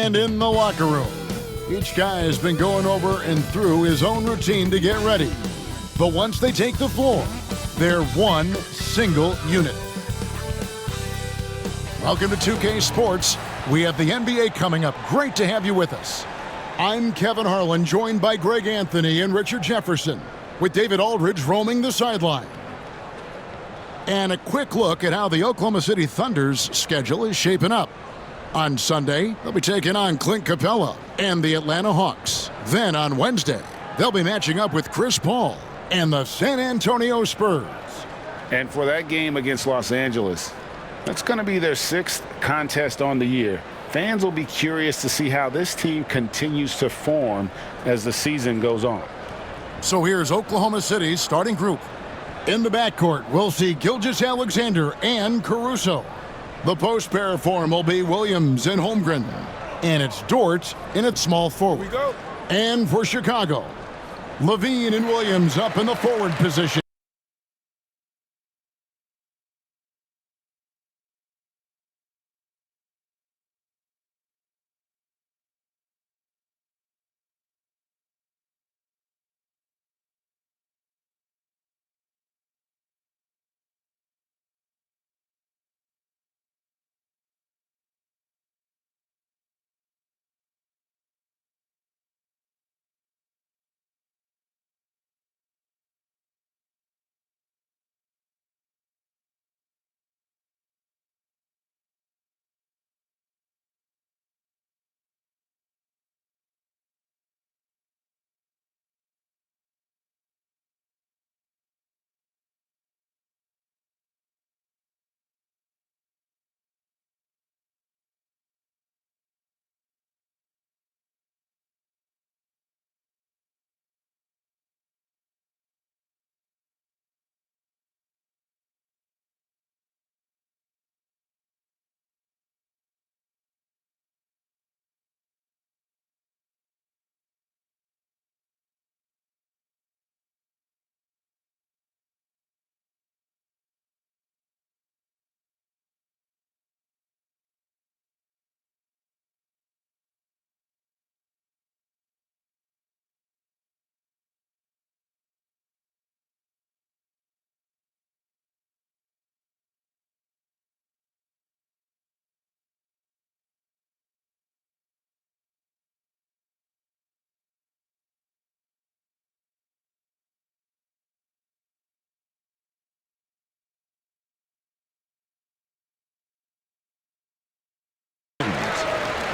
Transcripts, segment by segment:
And in the locker room, each guy has been going over and through his own routine to get ready. But once they take the floor, they're one single unit. Welcome to 2K Sports. We have the NBA coming up. Great to have you with us. I'm Kevin Harlan, joined by Greg Anthony and Richard Jefferson, with David Aldridge roaming the sideline. And a quick look at how the Oklahoma City Thunder's schedule is shaping up. On Sunday, they'll be taking on Clint Capella and the Atlanta Hawks. Then on Wednesday, they'll be matching up with Chris Paul and the San Antonio Spurs. And for that game against Los Angeles, that's going to be their 6th contest on the year. Fans will be curious to see how this team continues to form as the season goes on. So here's Oklahoma City's starting group. In the backcourt, we'll see Gilgeous-Alexander and Caruso. The post pair form will be Williams and Holmgren. And it's Dort in its small forward. Here we go. And for Chicago, Levine and Williams up in the forward position.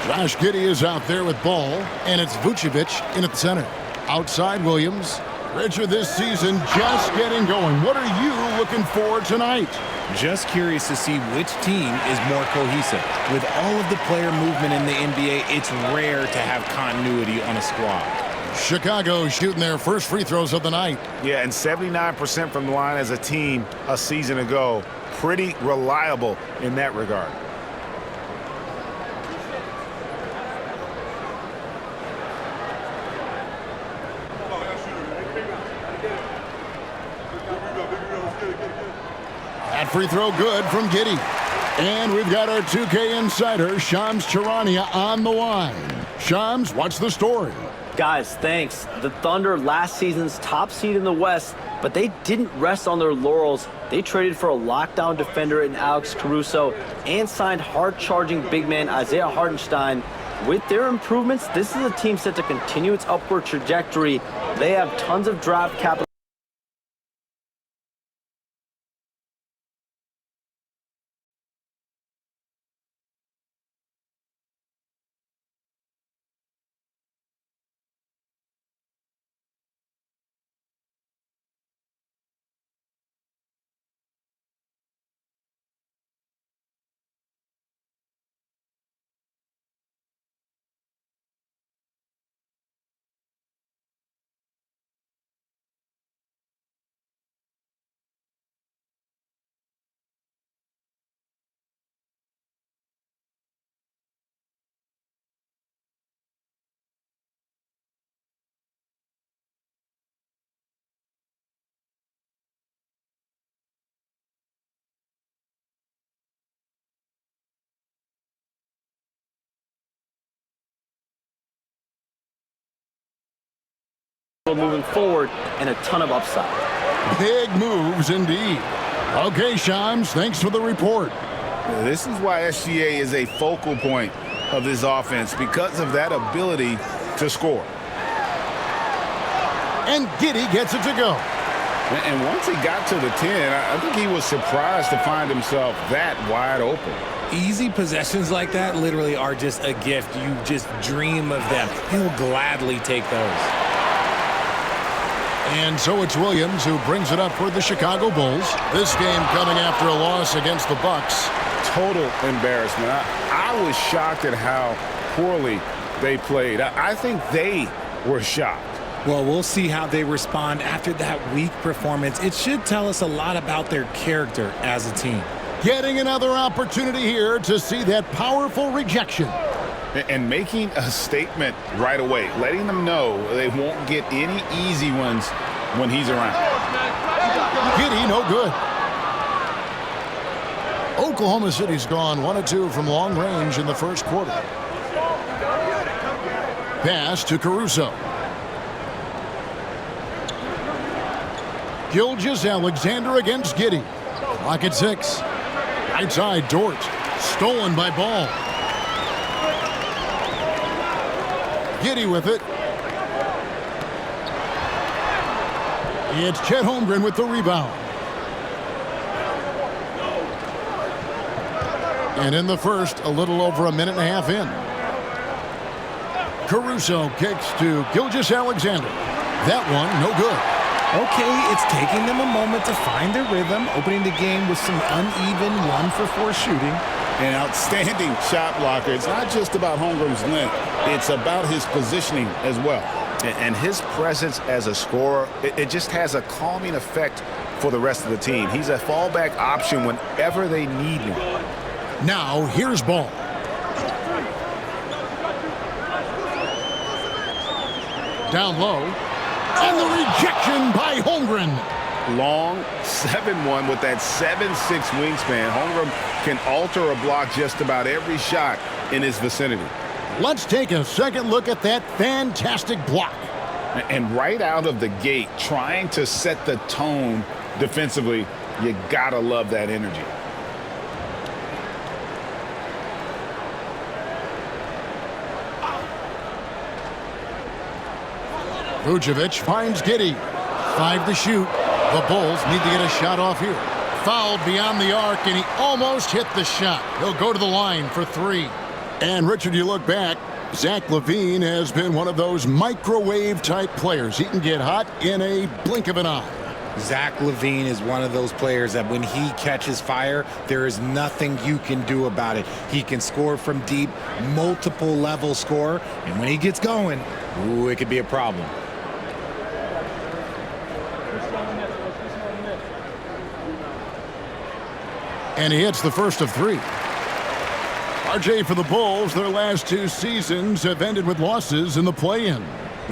Josh Giddey is out there with ball, and it's Vucevic in at the center. Outside Williams. Richard, this season just getting going. What are you looking for tonight? Just curious to see which team is more cohesive. With all of the player movement in the NBA, it's rare to have continuity on a squad. Chicago shooting their first free throws of the night. Yeah, and 79% from the line as a team a season ago. Pretty reliable in that regard. That free throw good from Giddey. And we've got our 2K insider, Shams Charania, on the line. Shams, what's the story? Guys, thanks. The Thunder, last season's top seed in the West, but they didn't rest on their laurels. They traded for a lockdown defender in Alex Caruso and signed hard-charging big man Isaiah Hartenstein. With their improvements, this is a team set to continue its upward trajectory. They have tons of draft capital. moving forward and a ton of upside. Big moves indeed. Okay, Shams, thanks for the report. This is why SGA is a focal point of this offense, because of that ability to score. And Giddey gets it to go. And once he got to the 10, I think he was surprised to find himself that wide open. Easy possessions like that literally are just a gift. You just dream of them. He'll gladly take those. And so it's Williams who brings it up for the Chicago Bulls. This game coming after a loss against the Bucks. Total embarrassment. I was shocked at how poorly they played. I think they were shocked. Well, we'll see how they respond after that weak performance. It should tell us a lot about their character as a team. Getting another opportunity here to see that powerful rejection. And making a statement right away, letting them know they won't get any easy ones when he's around. Giddey, no good. Oklahoma City's gone 1 of 2 from long range in the first quarter. Pass to Caruso. Gilgeous-Alexander against Giddey. Clock at 6. Right side, Dort. Stolen by Ball. Giddey with it. It's Chet Holmgren with the rebound. And in the first, a little over a minute and a half in. Caruso kicks to Gilgeous-Alexander. That one, no good. Okay, it's taking them a moment to find their rhythm, opening the game with some uneven 1-for-4 shooting. An outstanding shot blocker. It's not just about Holmgren's length. It's about his positioning as well. And his presence as a scorer, it just has a calming effect for the rest of the team. He's a fallback option whenever they need one. Now, here's Ball. Down low. And the rejection by Holmgren. Long 7-1 with that 7'6" wingspan. Holmgren can alter a block just about every shot in his vicinity. Let's take a second look at that fantastic block. And right out of the gate, trying to set the tone defensively, you gotta love that energy. Vucevic finds Giddey. 5 to shoot. The Bulls need to get a shot off here. Fouled beyond the arc, and he almost hit the shot. He'll go to the line for 3. And, Richard, you look back, Zach LaVine has been one of those microwave-type players. He can get hot in a blink of an eye. Zach LaVine is one of those players that when he catches fire, there is nothing you can do about it. He can score from deep, multiple level scorer, and when he gets going, ooh, it could be a problem. And he hits the first of 3. RJ, for the Bulls, their last 2 seasons have ended with losses in the play-in.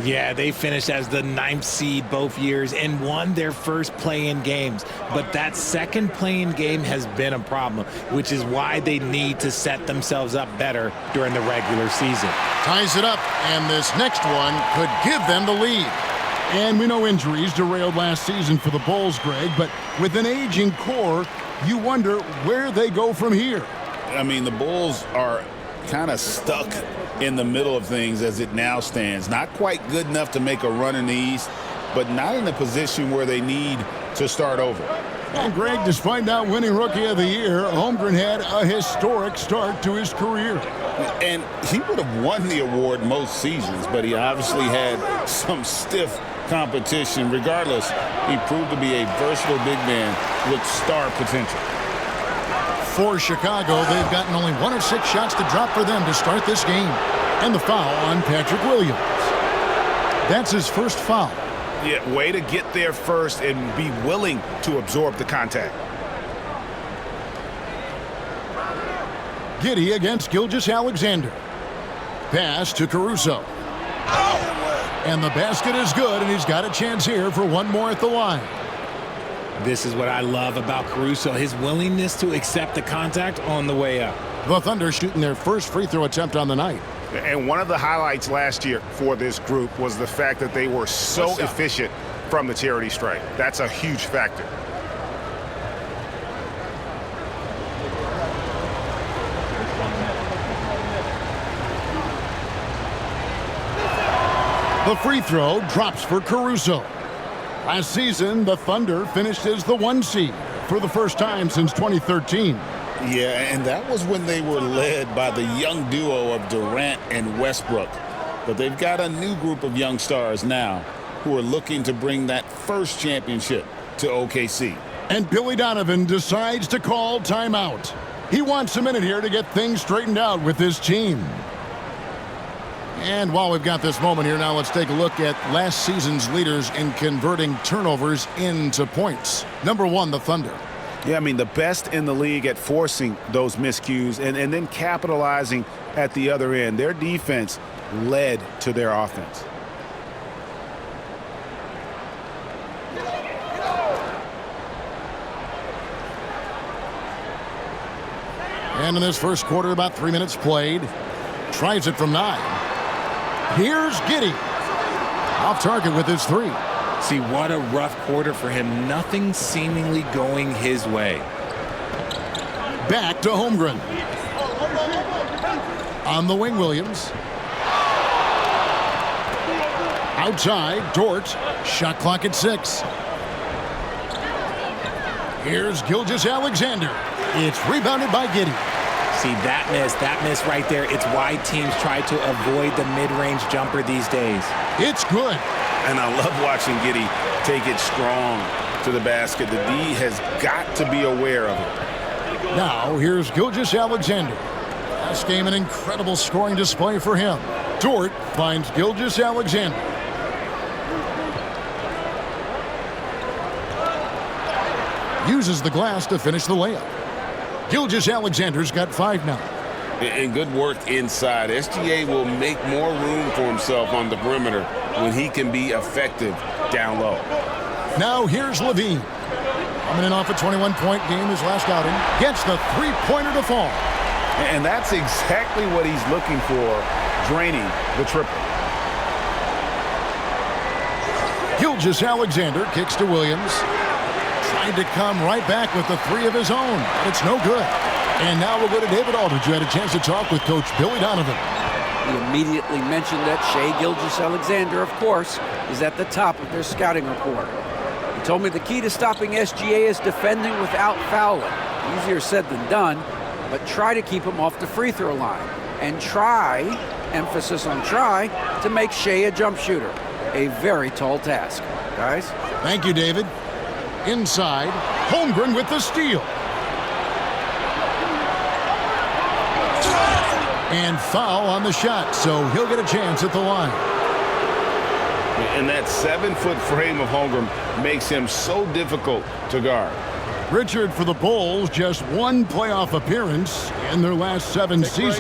Yeah, they finished as the 9th seed both years and won their first play-in games. But that second play-in game has been a problem, which is why they need to set themselves up better during the regular season. Ties it up, and this next one could give them the lead. And we know injuries derailed last season for the Bulls, Greg, but with an aging core, you wonder where they go from here. I mean, the Bulls are kind of stuck in the middle of things as it now stands. Not quite good enough to make a run in the East, but not in a position where they need to start over. And Greg, despite not winning Rookie of the Year, Holmgren had a historic start to his career. And he would have won the award most seasons, but he obviously had some stiff competition. Regardless, he proved to be a versatile big man with star potential. For Chicago, they've gotten only 1 of 6 shots to drop for them to start this game. And the foul on Patrick Williams. That's his first foul. Yeah, way to get there first and be willing to absorb the contact. Giddey against Gilgeous-Alexander. Pass to Caruso. And the basket is good, and he's got a chance here for one more at the line. This is what I love about Caruso, his willingness to accept the contact on the way up. The Thunder shooting their first free throw attempt on the night. And one of the highlights last year for this group was the fact that they were so efficient from the charity stripe. That's a huge factor. The free throw drops for Caruso. Last season, the Thunder finished as the 1 seed for the first time since 2013. Yeah, and that was when they were led by the young duo of Durant and Westbrook. But they've got a new group of young stars now who are looking to bring that first championship to OKC. And Billy Donovan decides to call timeout. He wants a minute here to get things straightened out with his team. And while we've got this moment here now, let's take a look at last season's leaders in converting turnovers into points. Number 1, the Thunder. Yeah, I mean, the best in the league at forcing those miscues and then capitalizing at the other end. Their defense led to their offense. And in this first quarter, about 3 minutes played. Tries it from 9. Here's Giddey. Off target with his 3. See, what a rough quarter for him. Nothing seemingly going his way. Back to Holmgren. On the wing, Williams. Outside, Dort. Shot clock at 6. Here's Gilgeous-Alexander. It's rebounded by Giddey. See, that miss right there, it's why teams try to avoid the mid-range jumper these days. It's good. And I love watching Giddey take it strong to the basket. The D has got to be aware of it. Now, here's Gilgeous-Alexander. Last game, an incredible scoring display for him. Dort finds Gilgeous-Alexander. Uses the glass to finish the layup. Gilgeous-Alexander's got 5 now. And good work inside. SGA will make more room for himself on the perimeter when he can be effective down low. Now here's Levine. Coming in off a 21-point game his last outing. Gets the three-pointer to fall. And that's exactly what he's looking for, draining the triple. Gilgeous-Alexander kicks to Williams. Trying to come right back with the 3 of his own. It's no good. And now we'll go to David Aldridge, who had a chance to talk with Coach Billy Donovan. He immediately mentioned that Shai Gilgeous-Alexander, of course, is at the top of their scouting report. He told me the key to stopping SGA is defending without fouling. Easier said than done, but try to keep him off the free throw line. And try, emphasis on try, to make Shai a jump shooter. A very tall task. Guys? Thank you, David. Inside, Holmgren with the steal. And foul on the shot, so he'll get a chance at the line. And that 7-foot frame of Holmgren makes him so difficult to guard. Richard, for the Bulls, just 1 playoff appearance in their last 7 seasons.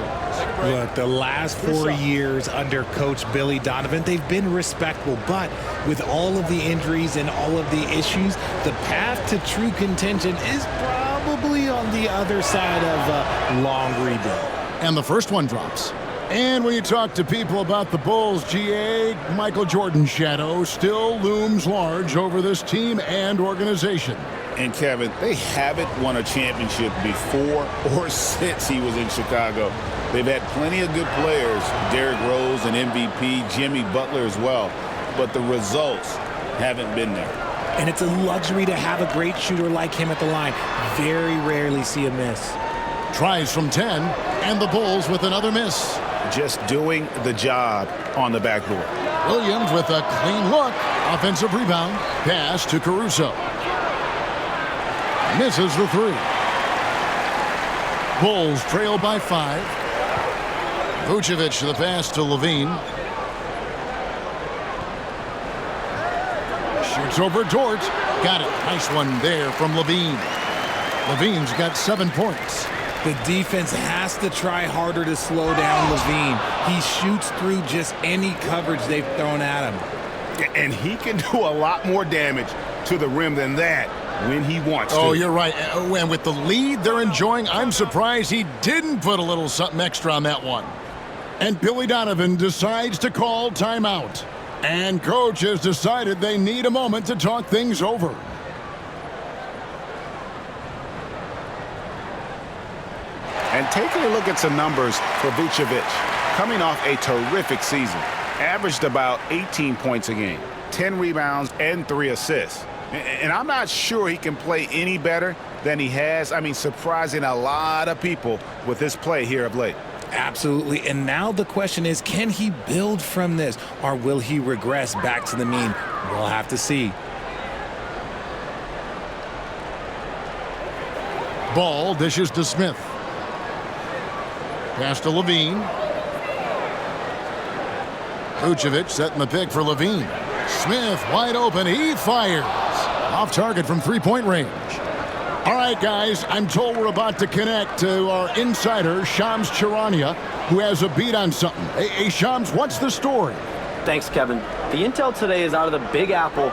Look, the last 4 years under Coach Billy Donovan, they've been respectable. But with all of the injuries and all of the issues, the path to true contention is probably on the other side of a long rebuild. And the first one drops. And when you talk to people about the Bulls, GA, Michael Jordan's shadow still looms large over this team and organization. And Kevin, they haven't won a championship before or since he was in Chicago. They've had plenty of good players, Derrick Rose, an MVP, Jimmy Butler as well, but the results haven't been there. And it's a luxury to have a great shooter like him at the line. Very rarely see a miss. Tries from 10, and the Bulls with another miss. Just doing the job on the backboard. Williams with a clean look. Offensive rebound. Pass to Caruso. Misses the 3. Bulls trail by 5. Vucevic the pass to Levine. Shoots over Dort. Got it. Nice one there from Levine. Levine's got 7 points. The defense has to try harder to slow down Levine. He shoots through just any coverage they've thrown at him. And he can do a lot more damage to the rim than that when he wants to. Oh, you're right. And with the lead they're enjoying, I'm surprised he didn't put a little something extra on that one. And Billy Donovan decides to call timeout. And coach has decided they need a moment to talk things over. And taking a look at some numbers for Vucevic, coming off a terrific season, averaged about 18 points a game, 10 rebounds, and 3 assists. And I'm not sure he can play any better than he has. I mean, surprising a lot of people with his play here of late. Absolutely. And now the question is, can he build from this, or will he regress back to the mean? We'll have to see. Ball dishes to Smith. Pass to Levine. Vucevic setting the pick for Levine. Smith wide open. He fires. Off target from three-point range. All right, guys, I'm told we're about to connect to our insider, Shams Charania, who has a beat on something. Hey, Shams, what's the story? Thanks, Kevin. The intel today is out of the Big Apple.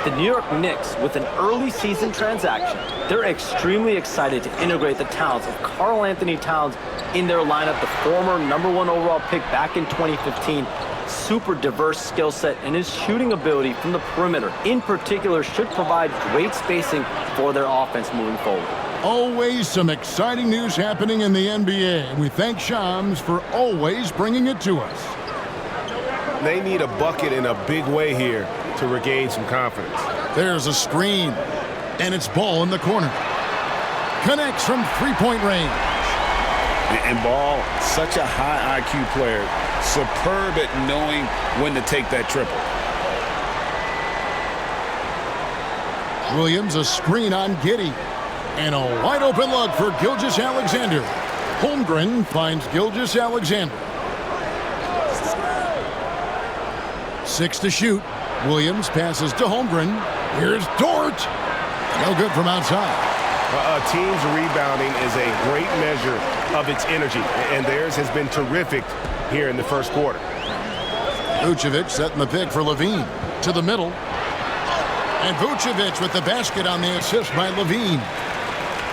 The New York Knicks, with an early season transaction, they're extremely excited to integrate the talents of Karl Anthony Towns in their lineup, the former #1 overall pick back in 2015. Super diverse skill set, and his shooting ability from the perimeter in particular should provide great spacing for their offense moving forward. Always some exciting news happening in the NBA. We thank Shams for always bringing it to us. They need a bucket in a big way here to regain some confidence. There's a screen, and it's Ball in the corner. Connects from three-point range. And Ball, such a high IQ player, superb at knowing when to take that triple. Williams, a screen on Giddey. And a wide open look for Gilgeous-Alexander. Holmgren finds Gilgeous-Alexander. 6 to shoot. Williams passes to Holmgren. Here's Dort. No good from outside. A team's rebounding is a great measure of its energy, and theirs has been terrific here in the first quarter. Vucevic setting the pick for Levine. To the middle. And Vucevic with the basket on the assist by Levine.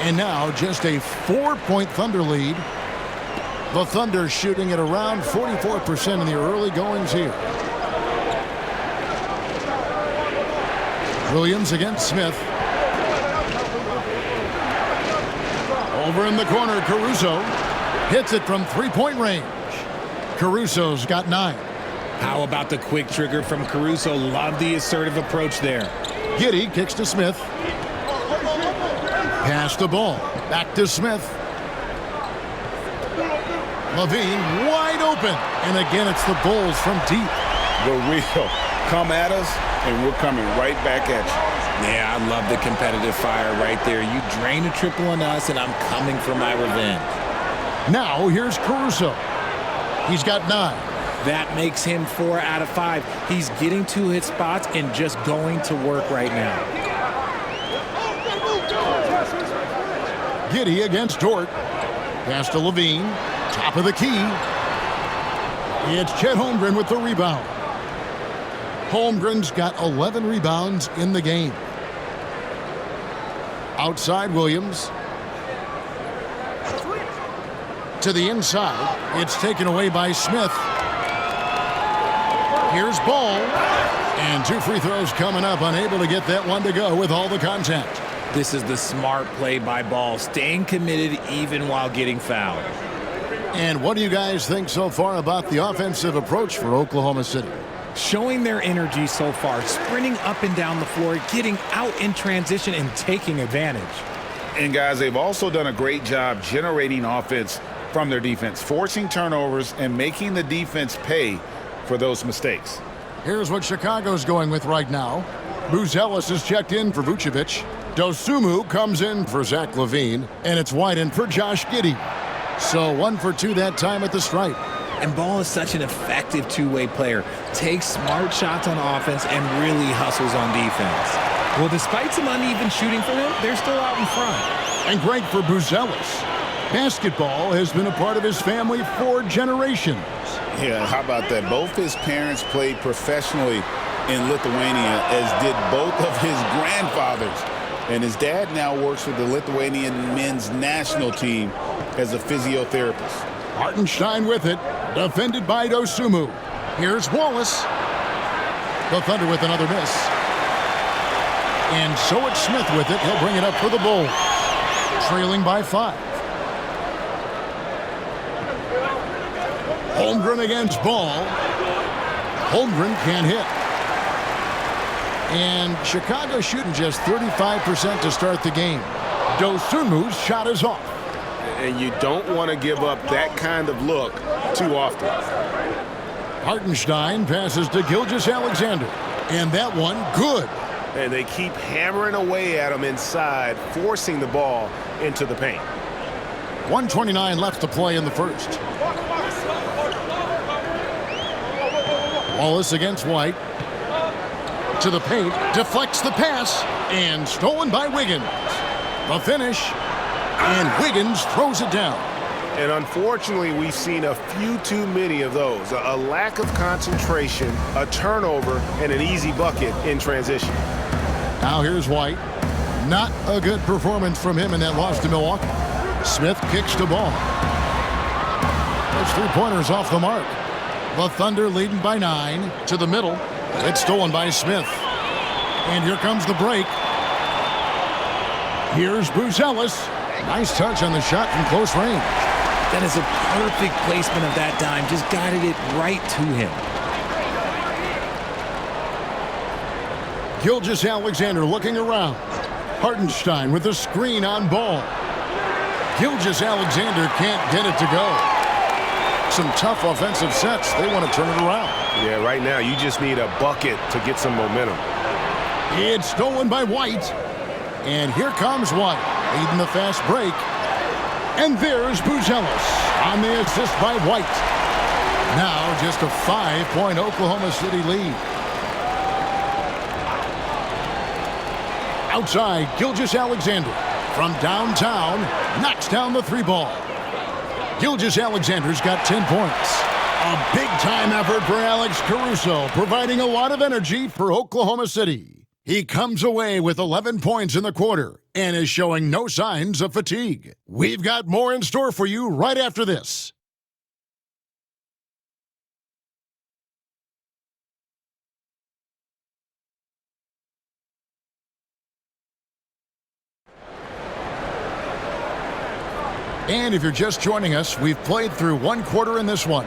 And now just a 4-point Thunder lead. The Thunder shooting at around 44% in the early goings here. Williams against Smith. Over in the corner, Caruso hits it from three-point range. Caruso's got 9. How about the quick trigger from Caruso? Love the assertive approach there. Giddey kicks to Smith. Pass the ball. Back to Smith. Levine wide open. And again, it's the Bulls from deep. The real come at us, and we're coming right back at you. Yeah, I love the competitive fire right there. You drain a triple on us, and I'm coming for my revenge. Now here's Caruso. He's got 9. That makes him 4 out of 5. He's getting to his spots and just going to work right now. Giddey against Dort. Pass to Levine. Top of the key. It's Chet Holmgren with the rebound. Holmgren's got 11 rebounds in the game. Outside Williams. To the inside. It's taken away by Smith. Here's Ball. And 2 free throws coming up. Unable to get that one to go with all the contact. This is the smart play by Ball, staying committed even while getting fouled. And what do you guys think so far about the offensive approach for Oklahoma City? Showing their energy so far, sprinting up and down the floor, getting out in transition and taking advantage. And guys, they've also done a great job generating offense from their defense, forcing turnovers and making the defense pay for those mistakes. Here's what Chicago's going with right now. Buzelis is checked in for Vucevic. Dosunmu comes in for Zach LaVine, and it's Whiten for Josh Giddey. So 1 for 2 that time at the stripe. And Ball is such an effective two-way player. Takes smart shots on offense and really hustles on defense. Well, despite some uneven shooting for him, they're still out in front. And great for Buzelis. Basketball has been a part of his family for generations. Yeah, how about that? Both his parents played professionally in Lithuania, as did both of his grandfathers. And his dad now works with the Lithuanian men's national team as a physiotherapist. Hartenstein with it, defended by Dosunmu. Here's Wallace. The Thunder with another miss. And so it's Smith with it. He'll bring it up for the Bulls. Trailing by 5. Holmgren against Ball. Holmgren can't hit. And Chicago shooting just 35% to start the game. Dosunmu's shot is off. And you don't want to give up that kind of look too often. Hartenstein passes to Gilgeous-Alexander. And that one, good. And they keep hammering away at him inside, forcing the ball into the paint. 1:29 left to play in the first. Wallace against White. To the paint, deflects the pass, and stolen by Wiggins. The finish, and Wiggins throws it down. And unfortunately, we've seen a few too many of those. A lack of concentration, a turnover, and an easy bucket in transition. Now here's White. Not a good performance from him in that loss to Milwaukee. Smith kicks the ball. Those 3-pointers off the mark. The Thunder leading by 9 to the middle. It's stolen by Smith. And here comes the break. Here's Buzelis. Nice touch on the shot from close range. That is a perfect placement of that dime. Just guided it right to him. Gilgeous-Alexander looking around. Hartenstein with a screen on Ball. Gilgeous-Alexander can't get it to go. Some tough offensive sets. They want to turn it around. Yeah, right now you just need a bucket to get some momentum. It's stolen by White. And here comes White, leading the fast break. And there's Buzelis on the assist by White. Now just a 5-point Oklahoma City lead. Outside, Gilgeous-Alexander from downtown knocks down the 3-ball. Gilgeous-Alexander's got 10 points. A big-time effort for Alex Caruso, providing a lot of energy for Oklahoma City. He comes away with 11 points in the quarter and is showing no signs of fatigue. We've got more in store for you right after this. And if you're just joining us, we've played through 1 quarter in this one.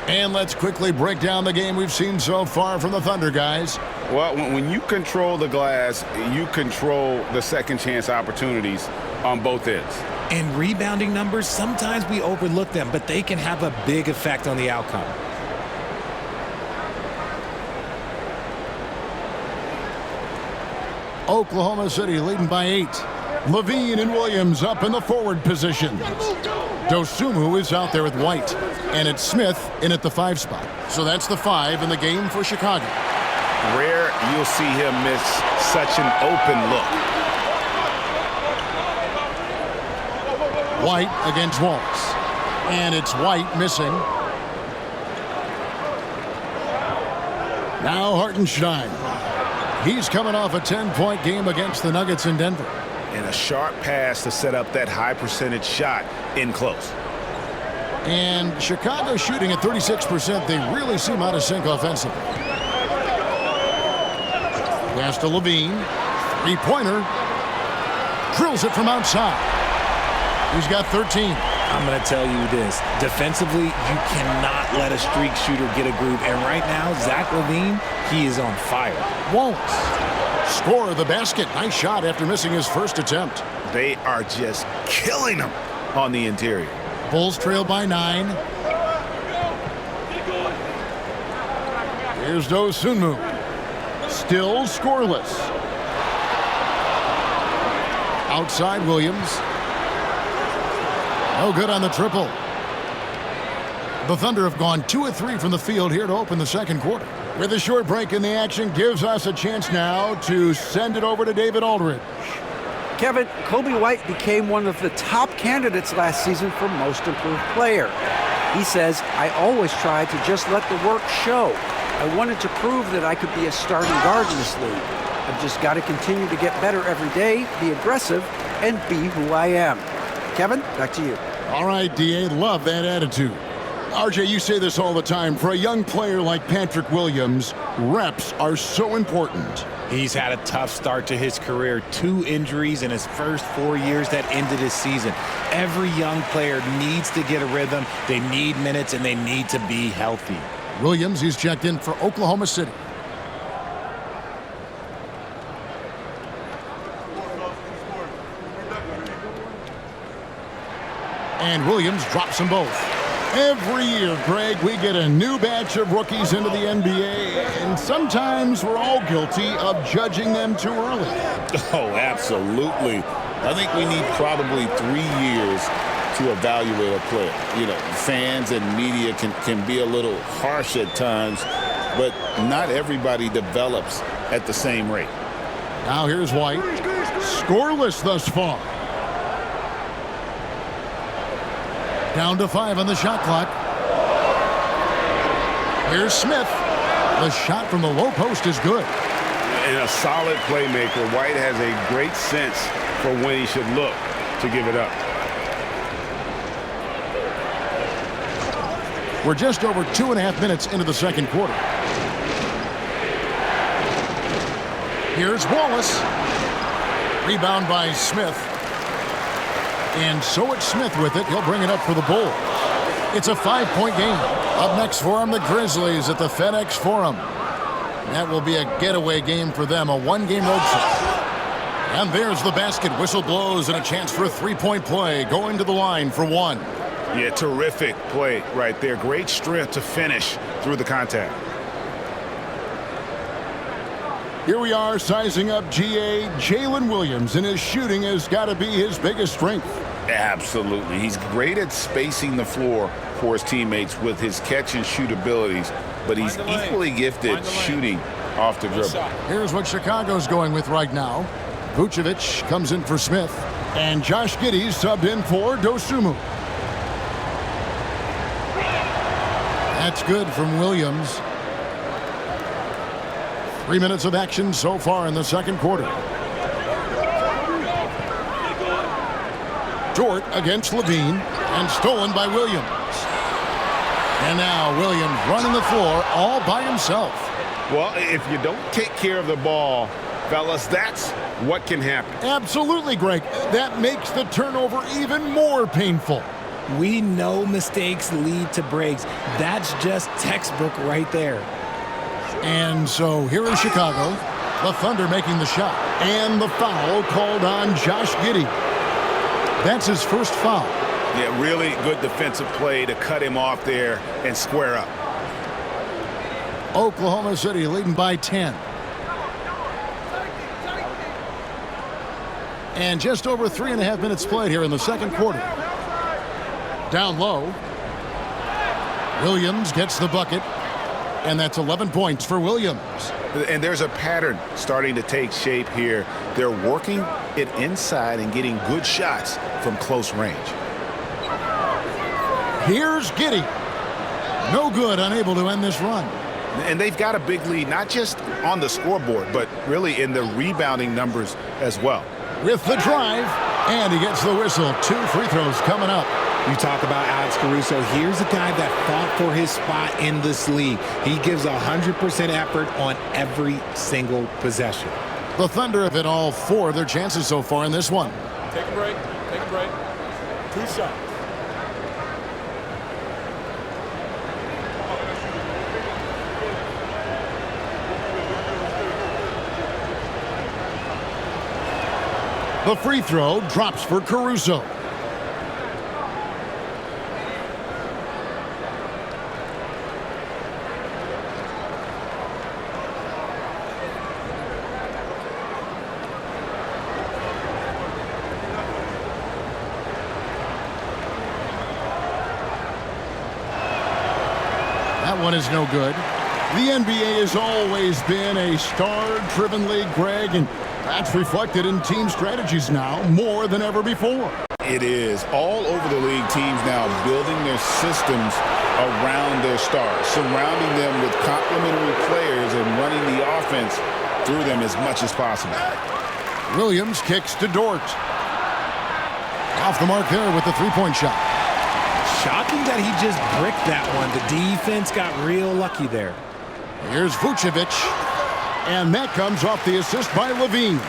And let's quickly break down the game we've seen so far from the Thunder, guys. Well, when you control the glass, you control the second chance opportunities on both ends. And rebounding numbers, sometimes we overlook them, but they can have a big effect on the outcome. Oklahoma City leading by 8. Levine and Williams up in the forward positions. Dosunmu is out there with White. And it's Smith in at the 5 spot. So that's the 5 in the game for Chicago. Rare you'll see him miss such an open look. White against Wallace. And it's White missing. Now Hartenstein. He's coming off a 10-point game against the Nuggets in Denver. And a sharp pass to set up that high percentage shot in close. And Chicago shooting at 36%. They really seem out of sync offensively. Pass to Levine. 3-pointer. Drills it from outside. He's got 13. I'm going to tell you this. Defensively, you cannot let a streak shooter get a groove. And right now, Zach LaVine, he is on fire. Wallace. Score of the basket. Nice shot after missing his first attempt. They are just killing him on the interior. Bulls trail by 9. Here's Dosunmu. Still scoreless. Outside Williams. No good on the triple. The Thunder have gone 2 of 3 from the field here to open the second quarter. With a short break in the action, gives us a chance now to send it over to David Aldridge. Kevin, Kobe White became one of the top candidates last season for Most Improved Player. He says, I always try to just let the work show. I wanted to prove that I could be a starting guard in this league. I've just got to continue to get better every day, be aggressive, and be who I am. Kevin, back to you. All right, D.A., love that attitude. RJ, you say this all the time. For a young player like Patrick Williams, reps are so important. He's had a tough start to his career. 2 injuries in his first 4 years that ended his season. Every young player needs to get a rhythm. They need minutes, and they need to be healthy. Williams, he's checked in for Oklahoma City. And Williams drops them both. Every year, Greg, we get a new batch of rookies into the NBA, and sometimes we're all guilty of judging them too early. Oh, absolutely. I think we need probably 3 years to evaluate a player. You know, fans and media can be a little harsh at times, but not everybody develops at the same rate. Now here's White. Scoreless thus far. Down to 5 on the shot clock. Here's Smith. The shot from the low post is good. And a solid playmaker. White has a great sense for when he should look to give it up. We're just over 2.5 minutes into the second quarter. Here's Wallace. Rebound by Smith. And so it's Smith with it. He'll bring it up for the Bulls. It's a 5-point game. Up next for them, the Grizzlies at the FedEx Forum. That will be a getaway game for them, a 1-game road trip. And there's the basket. Whistle blows and a chance for a 3-point play. Going to the line for 1. Yeah, terrific play right there. Great strength to finish through the contact. Here we are sizing up GA. Jalen Williams, and his shooting has got to be his biggest strength. Absolutely. He's great at spacing the floor for his teammates with his catch and shoot abilities, but he's equally gifted shooting off the dribble. Here's what Chicago's going with right now. Vucevic comes in for Smith, and Josh Giddey subbed in for Dosunmu. That's good from Williams. 3 minutes of action so far in the second quarter. Dort against Levine, and stolen by Williams. And now Williams running the floor all by himself. Well, if you don't take care of the ball, fellas, that's what can happen. Absolutely, Greg. That makes the turnover even more painful. We know mistakes lead to breaks. That's just textbook right there. And so here in Chicago, the Thunder making the shot. And the foul called on Josh Giddey. That's his first foul. Yeah, really good defensive play to cut him off there and square up. Oklahoma City leading by 10. And just over 3.5 minutes played here in the second quarter. Down low. Williams gets the bucket. And that's 11 points for Williams. And there's a pattern starting to take shape here. They're working it inside and getting good shots from close range. Here's Giddey. No good, unable to end this run. And they've got a big lead, not just on the scoreboard, but really in the rebounding numbers as well. With the drive, and he gets the whistle. 2 free throws coming up. You talk about Alex Caruso. Here's a guy that fought for his spot in this league. He gives 100% effort on every single possession. The Thunder have hit all 4 of their chances so far in this one. Take a break. Take a break. 2 shots. The free throw drops for Caruso. That one is no good. The NBA has always been a star-driven league, Greg, and that's reflected in team strategies now more than ever before. It is. All over the league, teams now building their systems around their stars, surrounding them with complementary players and running the offense through them as much as possible. Williams kicks to Dort. Off the mark there with the 3-point shot. Shocking that he just bricked that one. The defense got real lucky there. Here's Vucevic. And that comes off the assist by Levine.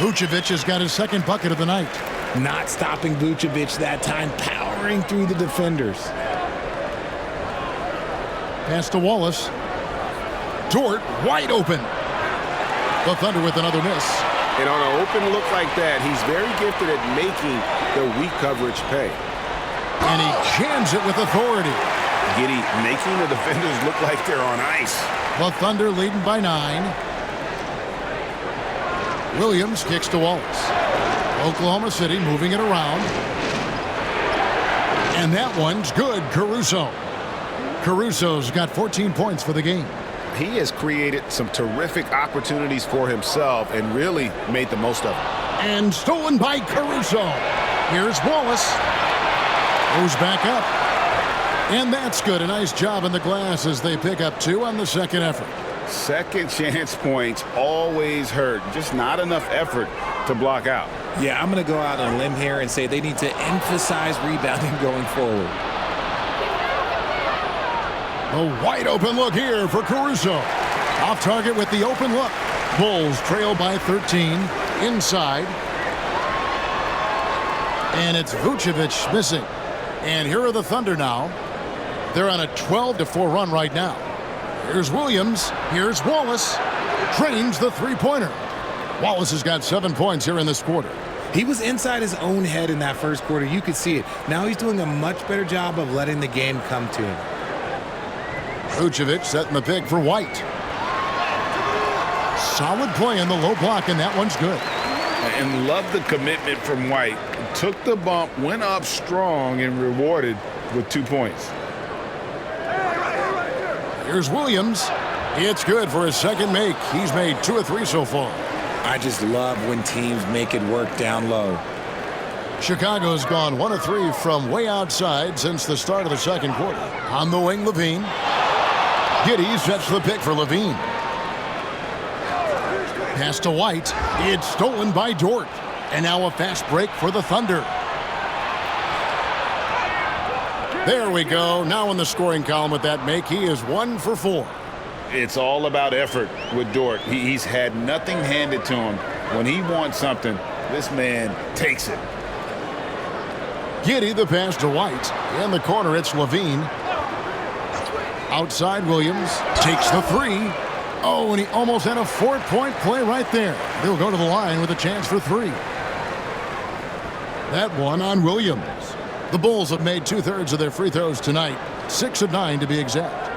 Vucevic has got his second bucket of the night. Not stopping Vucevic that time, powering through the defenders. Pass to Wallace. Dort wide open. The Thunder with another miss. And on an open look like that, he's very gifted at making the weak coverage pay. And he jams it with authority. Giddey making the defenders look like they're on ice. The Thunder leading by 9. Williams kicks to Wallace. Oklahoma City moving it around. And that one's good. Caruso. Caruso's got 14 points for the game. He has created some terrific opportunities for himself and really made the most of it. And stolen by Caruso. Here's Wallace. Goes back up. And that's good. A nice job in the glass as they pick up 2 on the second effort. Second chance points always hurt. Just not enough effort to block out. Yeah, I'm going to go out on a limb here and say they need to emphasize rebounding going forward. A wide open look here for Caruso. Off target with the open look. Bulls trail by 13. Inside. And it's Vucevic missing. And here are the Thunder now. They're on a 12-4 run right now. Here's Williams. Here's Wallace. Drains the three-pointer. Wallace has got 7 points here in this quarter. He was inside his own head in that first quarter. You could see it. Now he's doing a much better job of letting the game come to him. Vucevic setting the pick for White. Solid play in the low block, and that one's good. And love the commitment from White. Took the bump, went up strong, and rewarded with 2 points. Here's Williams. It's good for his second make. He's made 2 of 3 so far. I just love when teams make it work down low. Chicago's gone 1 of 3 from way outside since the start of the second quarter. On the wing, Levine. Giddey sets the pick for Levine. Pass to White. It's stolen by Dort. And now a fast break for the Thunder. There we go. Now in the scoring column with that make, he is 1 for 4. It's all about effort with Dort. He's had nothing handed to him. When he wants something, this man takes it. Giddey the pass to White. In the corner, it's Levine. Outside, Williams takes the 3. Oh, and he almost had a 4-point play right there. He'll go to the line with a chance for 3. That one on Williams. The Bulls have made 2/3 of their free throws tonight. 6 of 9 to be exact.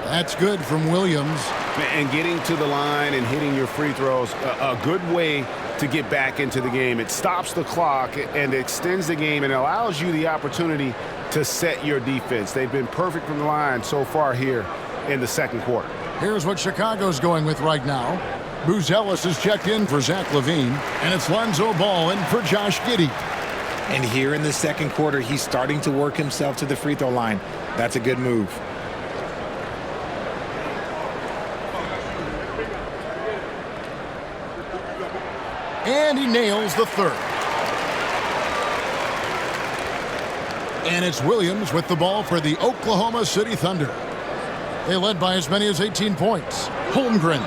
That's good from Williams. And getting to the line and hitting your free throws, a good way to get back into the game. It stops the clock and extends the game and allows you the opportunity to set your defense. They've been perfect from the line so far here in the second quarter. Here's what Chicago's going with right now. Buzelis is checked in for Zach LaVine, and it's Lonzo Ball in for Josh Giddey. And here in the second quarter, he's starting to work himself to the free throw line. That's a good move. And he nails the 3rd. And it's Williams with the ball for the Oklahoma City Thunder. They led by as many as 18 points. Holmgren.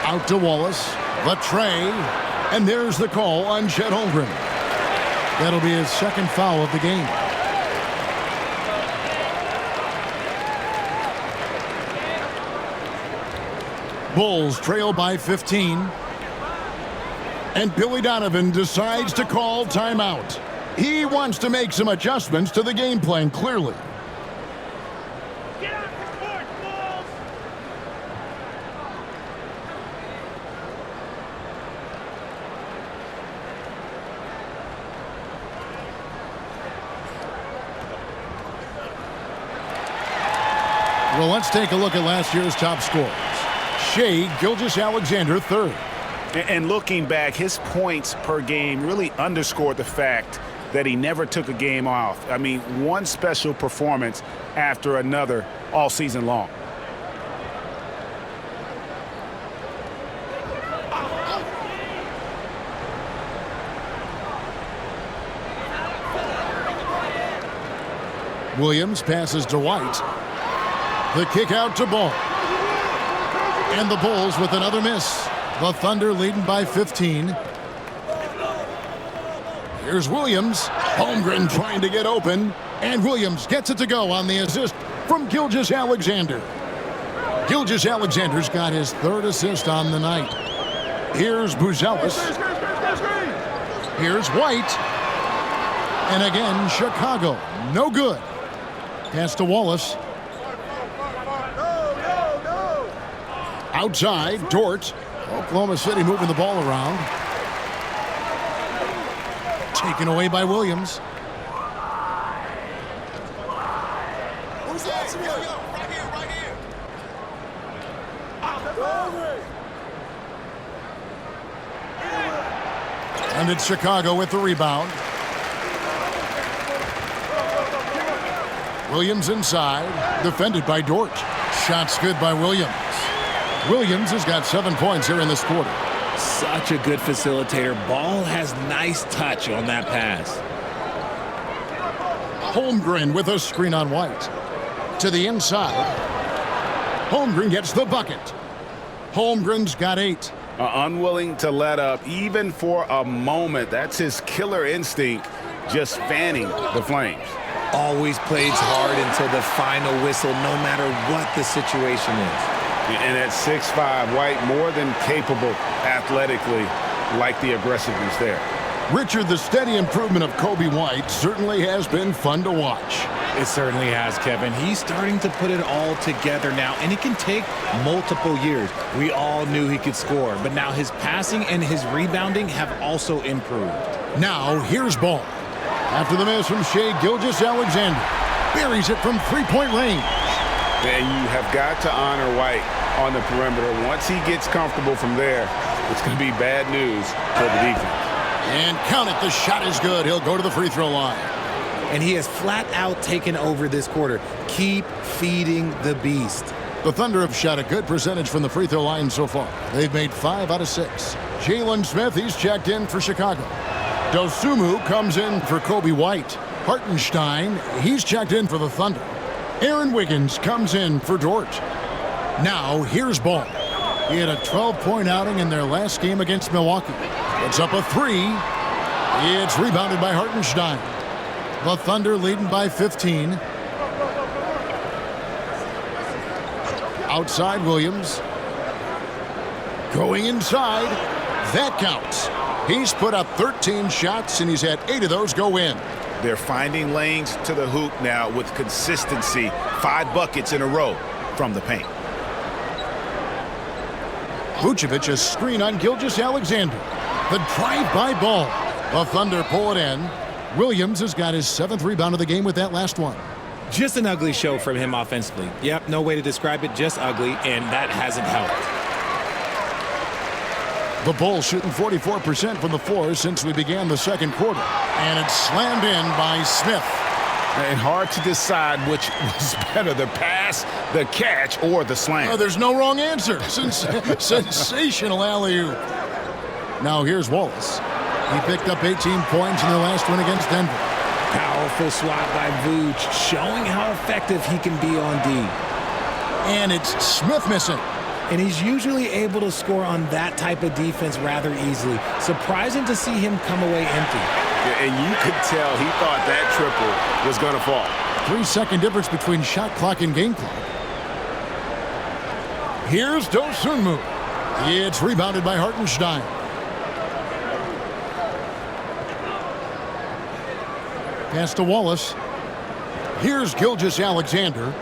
Out to Wallace. Latre. And there's the call on Chet Holmgren. That'll be his second foul of the game. Bulls trail by 15. And Billy Donovan decides to call timeout. He wants to make some adjustments to the game plan, clearly. Get out the court, Bulls! Well, let's take a look at last year's top scorers. Shai Gilgeous-Alexander, 3rd. And looking back, his points per game really underscored the fact that he never took a game off. I mean, one special performance after another all season long. Williams passes to White. The kick out to Ball. And the Bulls with another miss. The Thunder leading by 15. Here's Williams. Holmgren trying to get open. And Williams gets it to go on the assist from Gilgeous-Alexander. Gilgeous-Alexander's got his third assist on the night. Here's Buzelis. Here's White. And again, Chicago. No good. Pass to Wallace. Outside, Dort. Oklahoma City moving the ball around. Taken away by Williams. And it's Chicago with the rebound. Williams inside, defended by Dort. Shots good by Williams. Williams has got 7 points here in this quarter. Such a good facilitator. Ball has nice touch on that pass. Holmgren with a screen on White. To the inside. Holmgren gets the bucket. Holmgren's got 8. Unwilling to let up even for a moment. That's his killer instinct, just fanning the flames. Always plays hard until the final whistle, no matter what the situation is. And at 6'5", White more than capable athletically, like the aggressiveness there. Richard, the steady improvement of Coby White certainly has been fun to watch. It certainly has, Kevin. He's starting to put it all together now, and it can take multiple years. We all knew he could score, but now his passing and his rebounding have also improved. Now, here's Ball. After the miss from Shai Gilgeous-Alexander. Buries it from three-point range. And you have got to honor White on the perimeter. Once he gets comfortable from there, it's going to be bad news for the defense. And count it, the shot is good. He'll go to the free throw line. And he has flat out taken over this quarter. Keep feeding the beast. The Thunder have shot a good percentage from the free throw line so far. They've made 5 out of 6. Jalen Smith, he's checked in for Chicago. Dosunmu comes in for Coby White. Hartenstein, he's checked in for the Thunder. Aaron Wiggins comes in for Dort. Now, here's Ball. He had a 12-point outing in their last game against Milwaukee. It's up a 3. It's rebounded by Hartenstein. The Thunder leading by 15. Outside Williams. Going inside. That counts. He's put up 13 shots, and he's had 8 of those go in. They're finding lanes to the hoop now with consistency. 5 buckets in a row from the paint. Vucevic a screen on Gilgeous-Alexander. The drive-by Ball. The Thunder pull it in. Williams has got his 7th rebound of the game with that last one. Just an ugly show from him offensively. Yep, no way to describe it, just ugly, and that hasn't helped. The Bulls shooting 44% from the floor since we began the second quarter. And it's slammed in by Smith. And hard to decide which was better, the pass, the catch, or the slam. Oh, there's no wrong answer. Sensational alley-oop. Now here's Wallace. He picked up 18 points in their last win against Denver. Powerful swat by Vooch, showing how effective he can be on D. And it's Smith missing. And he's usually able to score on that type of defense rather easily. Surprising to see him come away empty. Yeah, and you could tell he thought that triple was going to fall. 3-second difference between shot clock and game clock. Here's Dosunmu. It's rebounded by Hartenstein. Pass to Wallace. Here's Gilgeous-Alexander.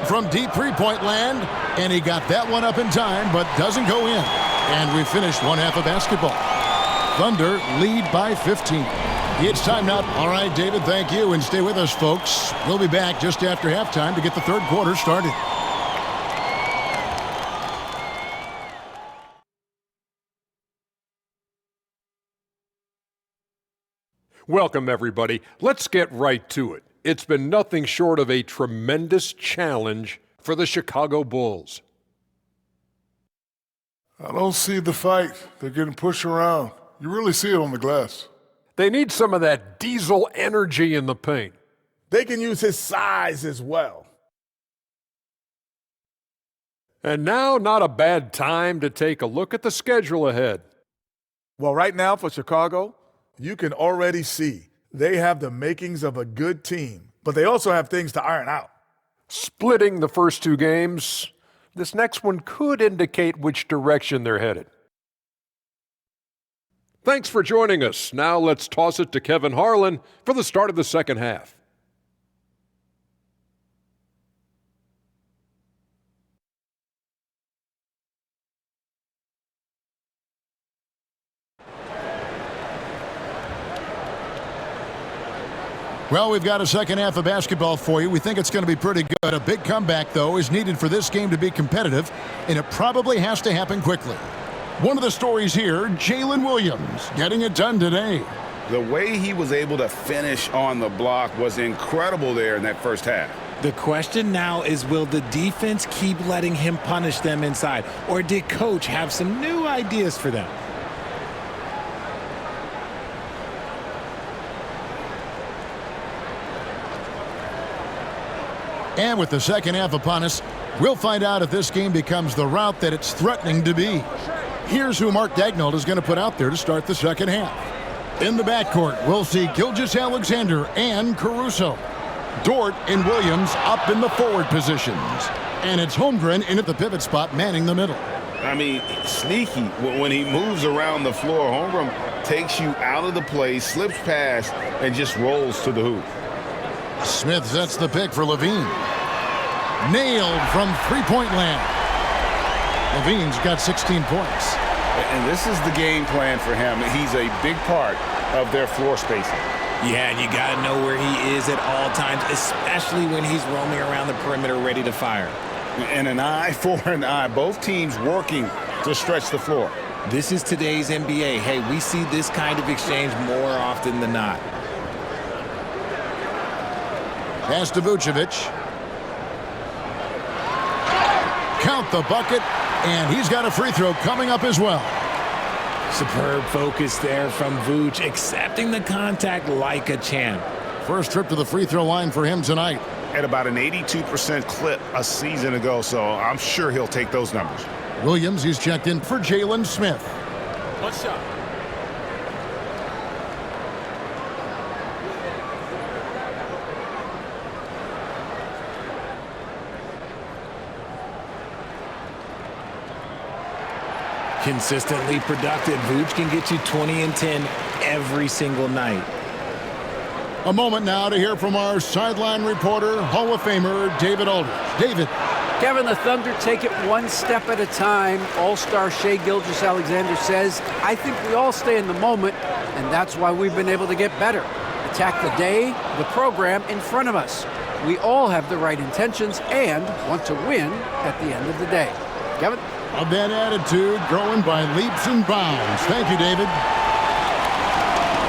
From deep three-point land, and he got that one up in time, but doesn't go in. And we finished one half of basketball. Thunder lead by 15. It's time now. All right, David, thank you, and stay with us, folks. We'll be back just after halftime to get the third quarter started. Welcome, everybody. Let's get right to it. It's been nothing short of a tremendous challenge for the Chicago Bulls. I don't see the fight. They're getting pushed around. You really see it on the glass. They need some of that diesel energy in the paint. They can use his size as well. And now, not a bad time to take a look at the schedule ahead. Well, right now for Chicago, you can already see they have the makings of a good team, but they also have things to iron out. Splitting the first two games, this next one could indicate which direction they're headed. Thanks for joining us. Now let's toss it to Kevin Harlan for the start of the second half. Well, we've got a second half of basketball for you. We think it's going to be pretty good. A big comeback, though, is needed for this game to be competitive, and it probably has to happen quickly. One of the stories here, Jalen Williams getting it done today. The way he was able to finish on the block was incredible there in that first half. The question now is, will the defense keep letting him punish them inside, or did Coach have some new ideas for them? And with the second half upon us, we'll find out if this game becomes the route that it's threatening to be. Here's who Mark Daigneault is going to put out there to start the second half. In the backcourt, we'll see Gilgeous-Alexander and Caruso. Dort and Williams up in the forward positions. And it's Holmgren in at the pivot spot, manning the middle. I mean, sneaky. When he moves around the floor, Holmgren takes you out of the play, slips past, and just rolls to the hoop. Smith sets the pick for Levine. Nailed from three-point land. Levine's got 16 points. And this is the game plan for him. He's a big part of their floor spacing. Yeah, and you got to know where he is at all times, especially when he's roaming around the perimeter ready to fire. And an eye for an eye. Both teams working to stretch the floor. This is today's NBA. Hey, we see this kind of exchange more often than not. Pass to Vucevic. Count the bucket, and he's got a free throw coming up as well. Superb focus there from Vooch, accepting the contact like a champ. First trip to the free throw line for him tonight. At about an 82% clip a season ago, so I'm sure he'll take those numbers. Williams, he's checked in for Jalen Smith. What's up? Consistently productive. Vooch can get you 20 and 10 every single night. A moment now to hear from our sideline reporter, Hall of Famer David Aldridge. David. Kevin, the Thunder take it one step at a time. All-star Shai Gilgeous-Alexander says, I think we all stay in the moment, and that's why we've been able to get better. Attack the day, the program in front of us. We all have the right intentions and want to win at the end of the day. Kevin? Of that attitude growing by leaps and bounds. Thank you, David.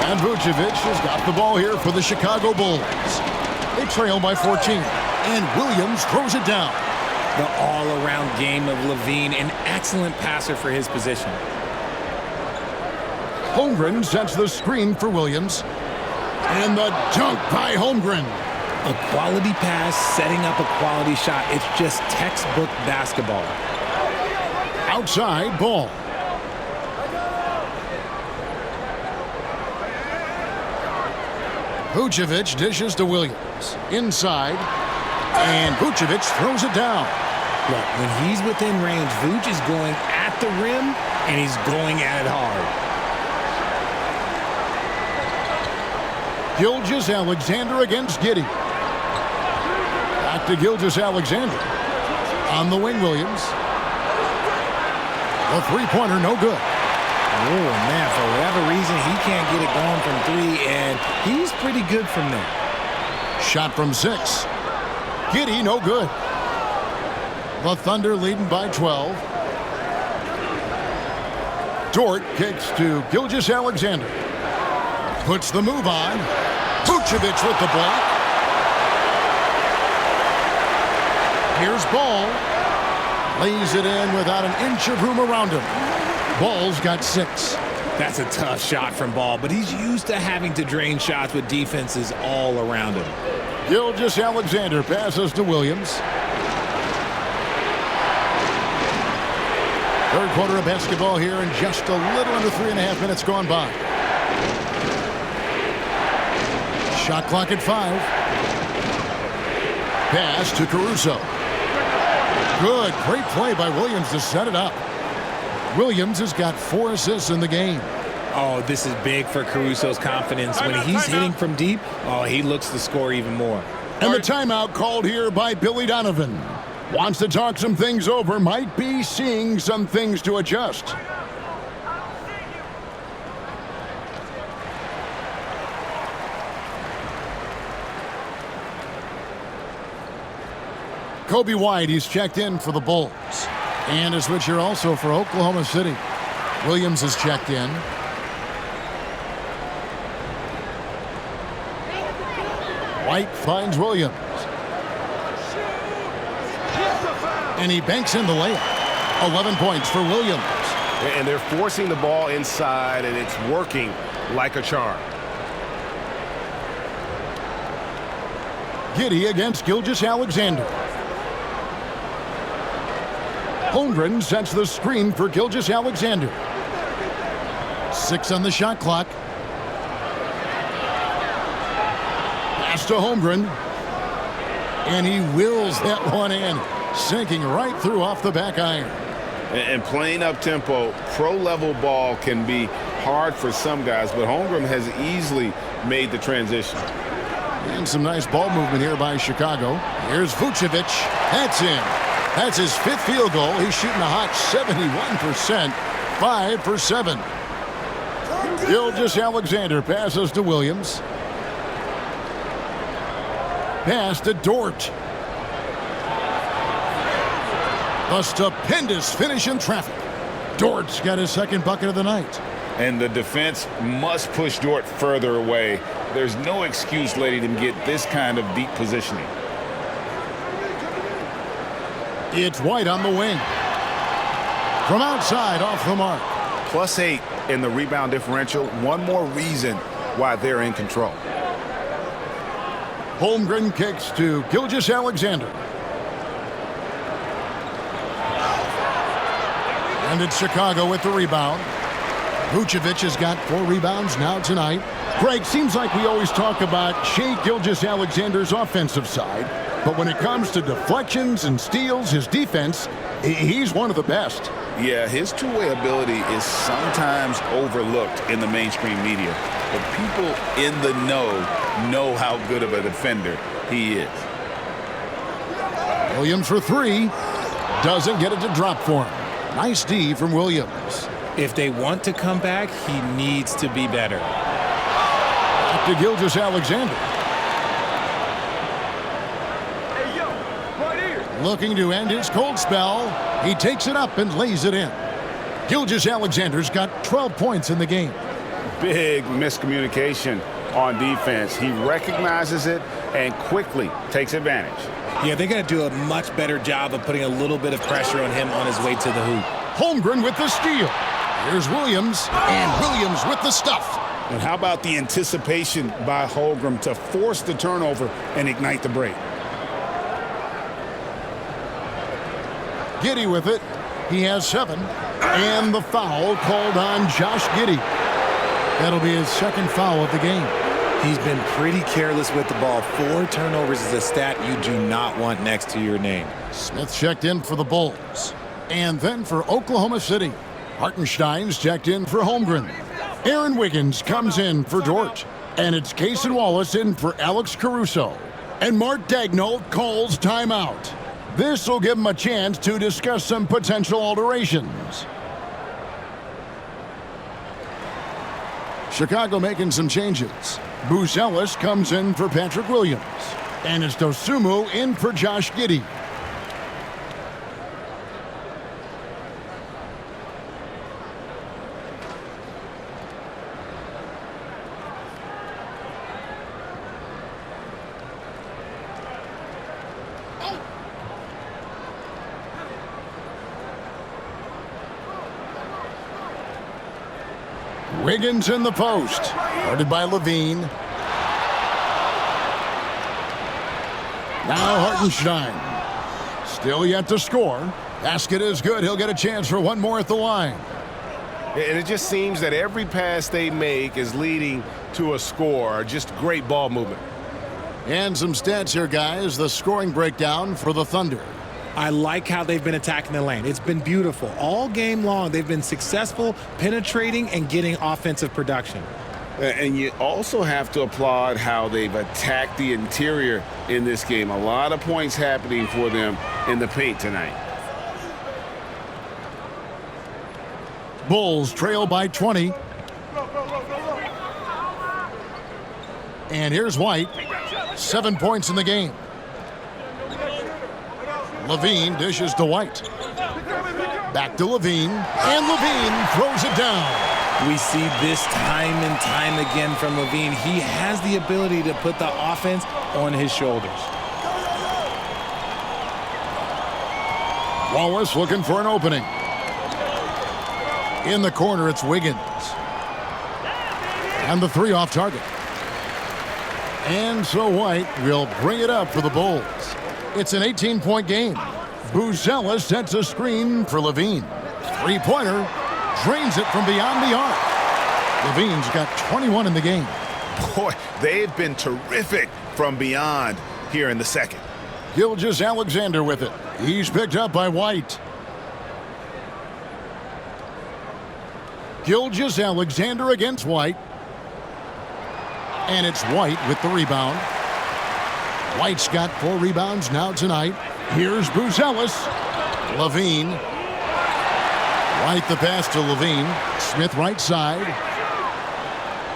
And Vucevic has got the ball here for the Chicago Bulls. They trail by 14. And Williams throws it down. The all-around game of Levine, an excellent passer for his position. Holmgren sets the screen for Williams. And the dunk by Holmgren. A quality pass, setting up a quality shot. It's just textbook basketball. Outside ball. Vucevic dishes to Williams. Inside. And Vucevic throws it down. Look, when he's within range, Vooch is going at the rim, and he's going at it hard. Gilgeous-Alexander against Giddey. Back to Gilgeous-Alexander. On the wing, Williams. The three-pointer, no good. Oh, man, for whatever reason, he can't get it going from three, and he's pretty good from there. Shot from 6. Giddey, no good. The Thunder leading by 12. Dort kicks to Gilgeous-Alexander. Puts the move on. Vucevic with the block. Here's Ball. Lays it in without an inch of room around him. Ball's got 6. That's a tough shot from Ball, but he's used to having to drain shots with defenses all around him. Gilgeous-Alexander passes to Williams. Third quarter of basketball here, and just a little under 3.5 minutes gone by. Shot clock at 5. Pass to Caruso. Good, great play by Williams to set it up. Williams has got 4 assists in the game. Oh, this is big for Caruso's confidence. When he's hitting from deep, oh, he looks to score even more. And the timeout called here by Billy Donovan. Wants to talk some things over, might be seeing some things to adjust. Kobe White, he's checked in for the Bulls. And a switcher also for Oklahoma City. Williams is checked in. White finds Williams. And he banks in the layup. 11 points for Williams. And they're forcing the ball inside, and it's working like a charm. Giddey against Gilgeous-Alexander. Holmgren sets the screen for Gilgeous-Alexander. 6 on the shot clock. Pass to Holmgren. And he wills that one in. Sinking right through off the back iron. And playing up-tempo, pro-level ball can be hard for some guys, but Holmgren has easily made the transition. And some nice ball movement here by Chicago. Here's Vucevic. That's in. That's his 5th field goal. He's shooting a hot 71%. 5 for 7. Gilgeous-Alexander passes to Williams. Pass to Dort. A stupendous finish in traffic. Dort's got his 2nd bucket of the night. And the defense must push Dort further away. There's no excuse letting him get this kind of deep positioning. It's White on the wing. From outside, off the mark. +8 in the rebound differential. One more reason why they're in control. Holmgren kicks to Gilgeous-Alexander. And it's Chicago with the rebound. Vucevic has got 4 rebounds now tonight. Greg, seems like we always talk about Shai Gilgeous-Alexander's offensive side, but when it comes to deflections and steals, his defense, he's one of the best. Yeah, his two-way ability is sometimes overlooked in the mainstream media, but people in the know how good of a defender he is. Williams for 3. Doesn't get it to drop for him. Nice D from Williams. If they want to come back, he needs to be better. Up to Gilgeous-Alexander. Hey, yo, right here. Looking to end his cold spell. He takes it up and lays it in. Gilgeous-Alexander's got 12 points in the game. Big miscommunication on defense. He recognizes it and quickly takes advantage. Yeah, they got to do a much better job of putting a little bit of pressure on him on his way to the hoop. Holmgren with the steal. Here's Williams, and Williams with the stuff. And how about the anticipation by Holmgren to force the turnover and ignite the break? Giddey with it. He has 7. And the foul called on Josh Giddey. That'll be his 2nd foul of the game. He's been pretty careless with the ball. 4 turnovers is a stat you do not want next to your name. Smith checked in for the Bulls. And then for Oklahoma City, Hartenstein's checked in for Holmgren. Aaron Wiggins comes in for Dort. And it's Cason Wallace in for Alex Caruso. And Mark Daigneault calls timeout. This will give him a chance to discuss some potential alterations. Chicago making some changes. Booz Ellis comes in for Patrick Williams. And it's Dosunmu in for Josh Giddey. Wiggins in the post. Guarded by Levine. Now Hartenstein. Still yet to score. Basket is good. He'll get a chance for one more at the line. And it just seems that every pass they make is leading to a score. Just great ball movement. And some stats here, guys. The scoring breakdown for the Thunder. I like how they've been attacking the lane. It's been beautiful. All game long, they've been successful penetrating and getting offensive production. And you also have to applaud how they've attacked the interior in this game. A lot of points happening for them in the paint tonight. Bulls trail by 20. And here's White. 7 points in the game. Levine dishes to White. Back to Levine. And Levine throws it down. We see this time and time again from Levine. He has the ability to put the offense on his shoulders. Wallace looking for an opening. In the corner, it's Wiggins. And the three off target. And so White will bring it up for the Bulls. It's an 18-point game. Buzella sets a screen for Levine. Three-pointer. Drains it from beyond the arc. Levine's got 21 in the game. Boy, they've been terrific from beyond here in the second. Gilgeous-Alexander with it. He's picked up by White. Gilgeous-Alexander against White. And it's White with the rebound. White's got 4 rebounds now tonight. Here's Buzelis. Levine. White the pass to Levine. Smith right side.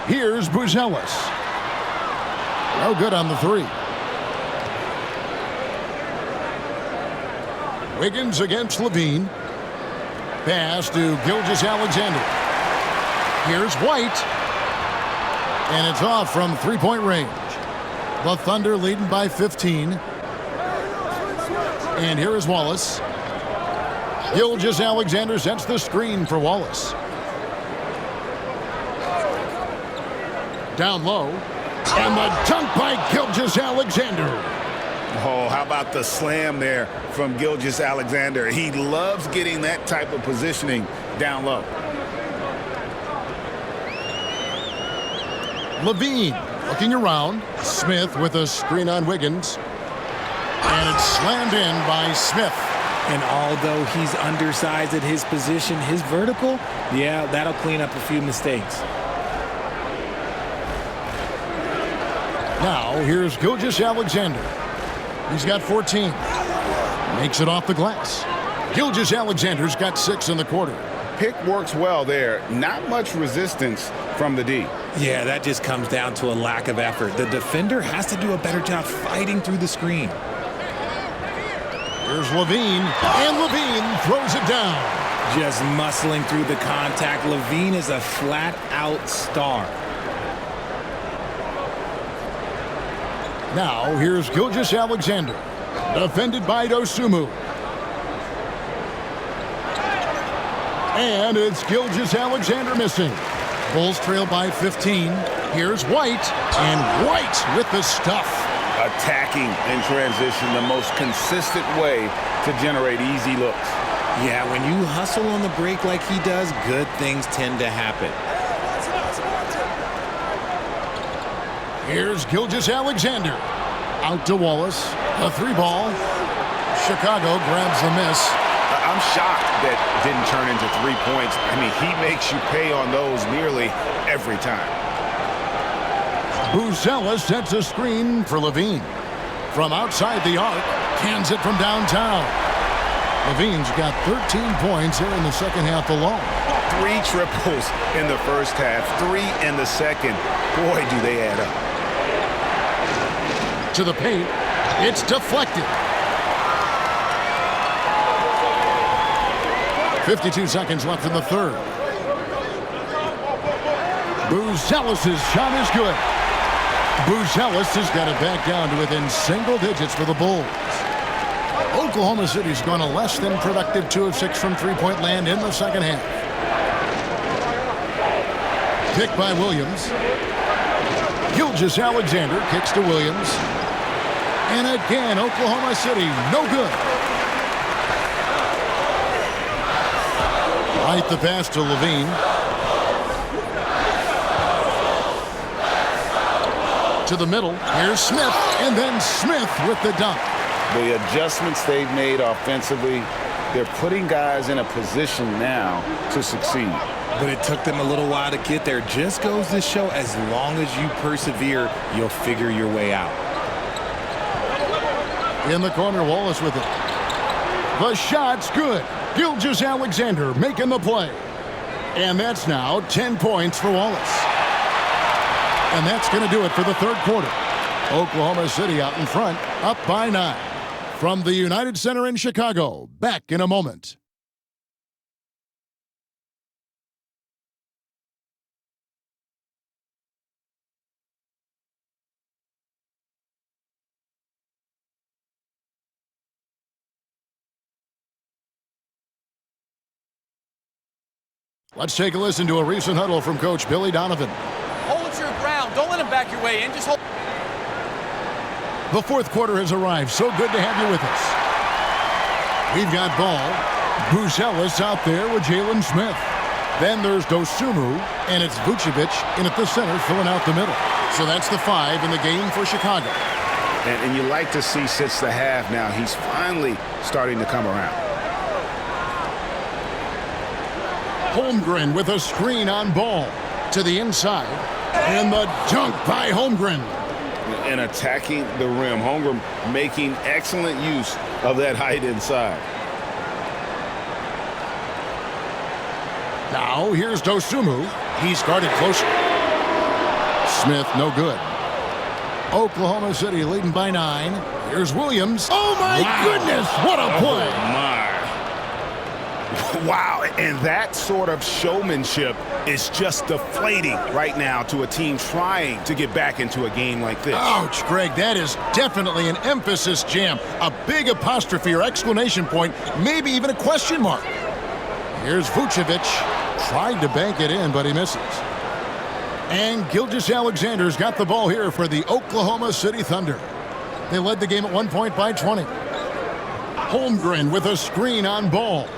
Here's Buzelis. No good on the three. Wiggins against Levine. Pass to Gilgeous-Alexander. Here's White. And it's off from three-point range. The Thunder leading by 15. And here is Wallace. Gilgeous-Alexander sets the screen for Wallace. Down low. And the dunk by Gilgeous-Alexander. Oh, how about the slam there from Gilgeous-Alexander? He loves getting that type of positioning down low. Levine looking around. Smith with a screen on Wiggins. And it's slammed in by Smith. And although he's undersized at his position, his vertical, yeah, that'll clean up a few mistakes. Now, here's Gilgeous-Alexander. He's got 14. Makes it off the glass. Gilgeous-Alexander's got 6 in the quarter. Pick works well there. Not much resistance from the D. Yeah, that just comes down to a lack of effort. The defender has to do a better job fighting through the screen. Here's Levine, and Levine throws it down. Just muscling through the contact. Levine is a flat-out star. Now, here's Gilgeous-Alexander. Defended by Dosunmu. And it's Gilgeous-Alexander missing. Bulls trail by 15. Here's White, and White with the stuff. Attacking in transition, the most consistent way to generate easy looks. Yeah, when you hustle on the break like he does, good things tend to happen. Here's Gilgeous-Alexander. Out to Wallace. A 3-ball. Chicago grabs the miss. I'm shocked that didn't turn into 3 points. I mean, he makes you pay on those nearly every time. Buzella sets a screen for Levine. From outside the arc, cans it from downtown. Levine's got 13 points here in the second half alone. 3 triples in the first half, 3 in the second. Boy, do they add up. To the paint, it's deflected. 52 seconds left in the third. Buzelis' shot is good. Buzelis has got it back down to within single digits for the Bulls. Oklahoma City's gone a less than productive 2 of 6 from three-point land in the second half. Pick by Williams. Gilgeous-Alexander kicks to Williams. And again, Oklahoma City, no good. Right the pass to Levine. To the middle. Here's Smith. And then Smith with the dunk. The adjustments they've made offensively, they're putting guys in a position now to succeed. But it took them a little while to get there. Just goes to show, as long as you persevere, you'll figure your way out. In the corner, Wallace with it. The shot's good. Gilgeous-Alexander making the play. And that's now 10 points for Wallace. And that's going to do it for the third quarter. Oklahoma City out in front, up by 9. From the United Center in Chicago, back in a moment. Let's take a listen to a recent huddle from Coach Billy Donovan. Hold your ground. Don't let him back your way in. Just hold. The fourth quarter has arrived. So good to have you with us. We've got ball. Buzelis out there with Jalen Smith. Then there's Dosunmu, and it's Vucevic in at the center filling out the middle. So that's the 5 in the game for Chicago. And you like to see since the half now, he's finally starting to come around. Holmgren with a screen on ball to the inside. And the dunk by Holmgren. And attacking the rim. Holmgren making excellent use of that height inside. Now here's Dosunmu. He's guarded closer. Smith no good. Oklahoma City leading by 9. Here's Williams. Oh my goodness, what a play. Oh my. Wow, and that sort of showmanship is just deflating right now to a team trying to get back into a game like this. Ouch, Greg, that is definitely an emphasis jam. A big apostrophe or exclamation point, maybe even a question mark. Here's Vucevic. Tried to bank it in, but he misses. And Gilgeous-Alexander's got the ball here for the Oklahoma City Thunder. They led the game at 1 point by 20. Holmgren with a screen on ball.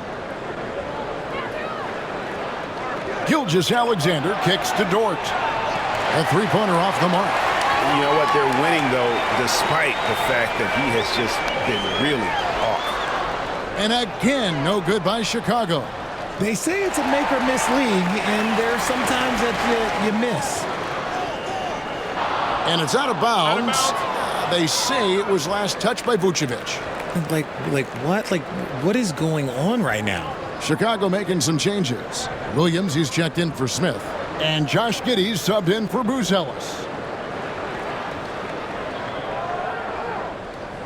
Gilgeous-Alexander kicks to Dort. A three-pointer off the mark. You know what? They're winning, though, despite the fact that he has just been really off. And again, no good by Chicago. They say it's a make-or-miss league, and there's sometimes that you miss. And it's out of bounds. They say it was last touched by Vucevic. Like what? Like, what is going on right now? Chicago making some changes. Williams, he's checked in for Smith. And Josh Giddey's subbed in for Buzelis.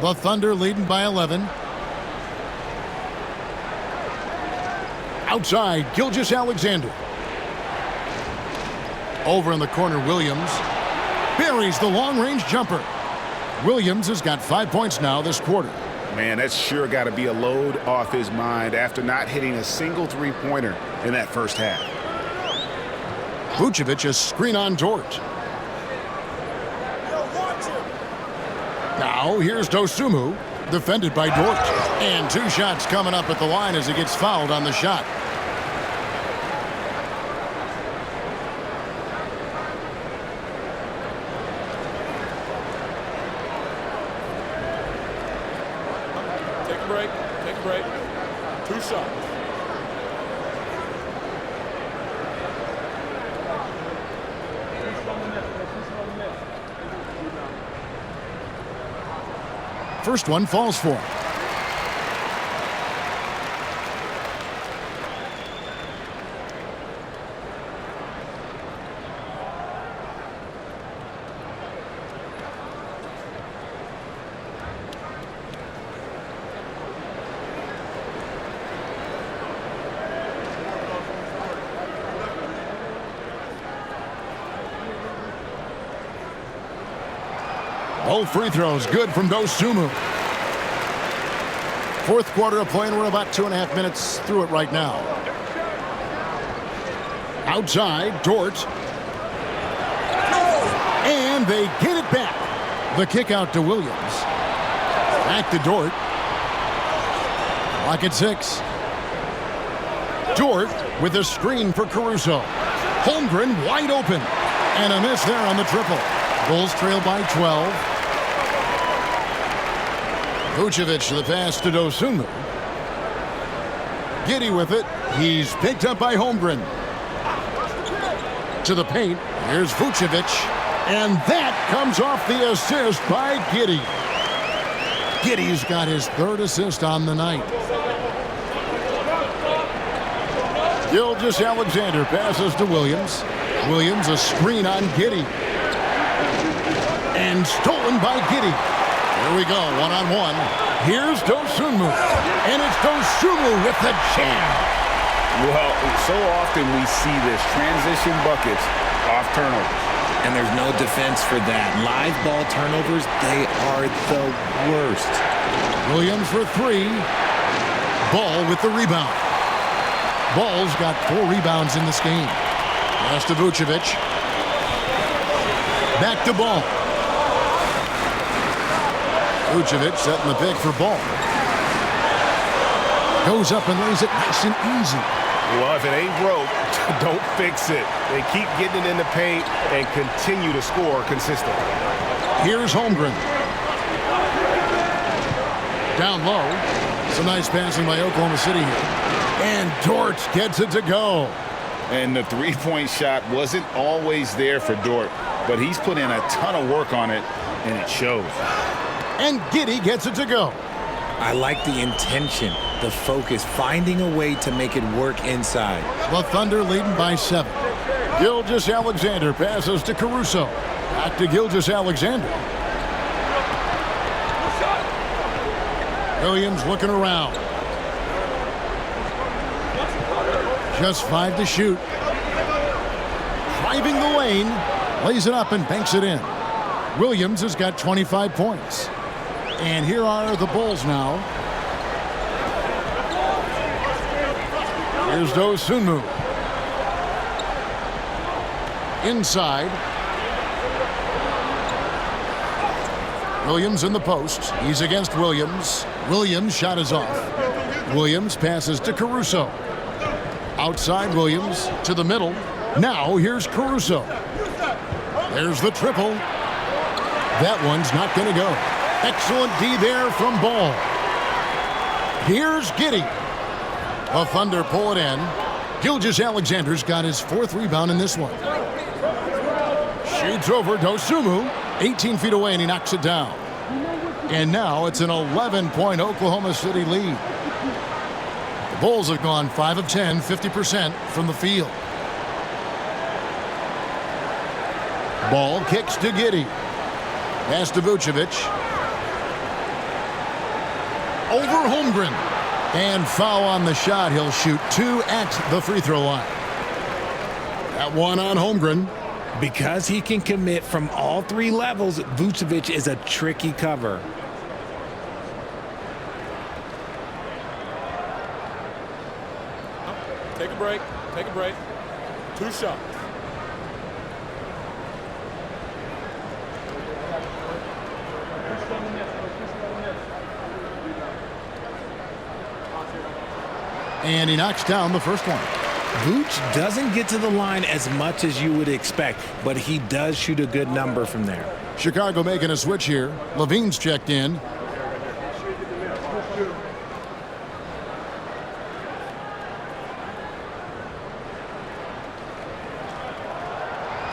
The Thunder leading by 11. Outside, Gilgeous-Alexander. Over in the corner, Williams buries the long-range jumper. Williams has got 5 points now this quarter. Man, that's sure got to be a load off his mind after not hitting a single three-pointer in that first half. Vucevic a screen on Dort. Now here's Dosunmu, defended by Dort. And 2 shots coming up at the line as he gets fouled on the shot. Take a break. Take a break. 2 shots. First one falls for him. Both free throws good from Dosunmu. Fourth quarter of play, and we're about 2.5 minutes through it right now. Outside, Dort. they get it back. The kick out to Williams. Back to Dort. Clock at 6. Dort with a screen for Caruso. Holmgren wide open. And a miss there on the triple. Bulls trail by 12. Vucevic the pass to Dosunmu. Giddey with it. He's picked up by Holmgren. To the paint. Here's Vucevic. And that comes off the assist by Giddey. Giddey's got his third assist on the night. Gilgeous-Alexander passes to Williams. Williams a screen on Giddey. And stolen by Giddey. Here we go, one-on-one. Here's Dosunmu. And it's Dosunmu with the jam. Well, so often we see this. Transition buckets off turnovers. And there's no defense for that. Live ball turnovers, they are the worst. Williams for 3. Ball with the rebound. Ball's got 4 rebounds in this game. Pass to Vucevic. Back to Ball. Vucevic setting the pick for Ball. Goes up and lays it nice and easy. Well, if it ain't broke, don't fix it. They keep getting it in the paint and continue to score consistently. Here's Holmgren. Down low. Some nice passing by Oklahoma City here. And Dort gets it to go. And the three-point shot wasn't always there for Dort, but he's put in a ton of work on it, and it shows. And Giddey gets it to go. I like the intention, the focus, finding a way to make it work inside. The Thunder leading by 7. Gilgeous-Alexander passes to Caruso. Back to Gilgeous-Alexander. Williams looking around. Just 5 to shoot. Driving the lane. Lays it up and banks it in. Williams has got 25 points. And here are the Bulls now. Here's Dosunmu. Inside. Williams in the post. He's against Williams. Williams' shot is off. Williams passes to Caruso. Outside Williams to the middle. Now here's Caruso. There's the triple. That one's not going to go. Excellent D there from Ball. Here's Giddey. The Thunder pull it in. Gilgeous-Alexander's got his 4th rebound in this one. Shoots over Dosunmu. 18 feet away and he knocks it down. And now it's an 11-point Oklahoma City lead. The Bulls have gone 5 of 10, 50% from the field. Ball kicks to Giddey. Pass to Vucevic. Over Holmgren. And foul on the shot. He'll shoot 2 at the free throw line. That one on Holmgren. Because he can commit from all 3 levels, Vucevic is a tricky cover. Take a break. Take a break. 2 shots. And he knocks down the first one. Vooch doesn't get to the line as much as you would expect, but he does shoot a good number from there. Chicago making a switch here. Levine's checked in.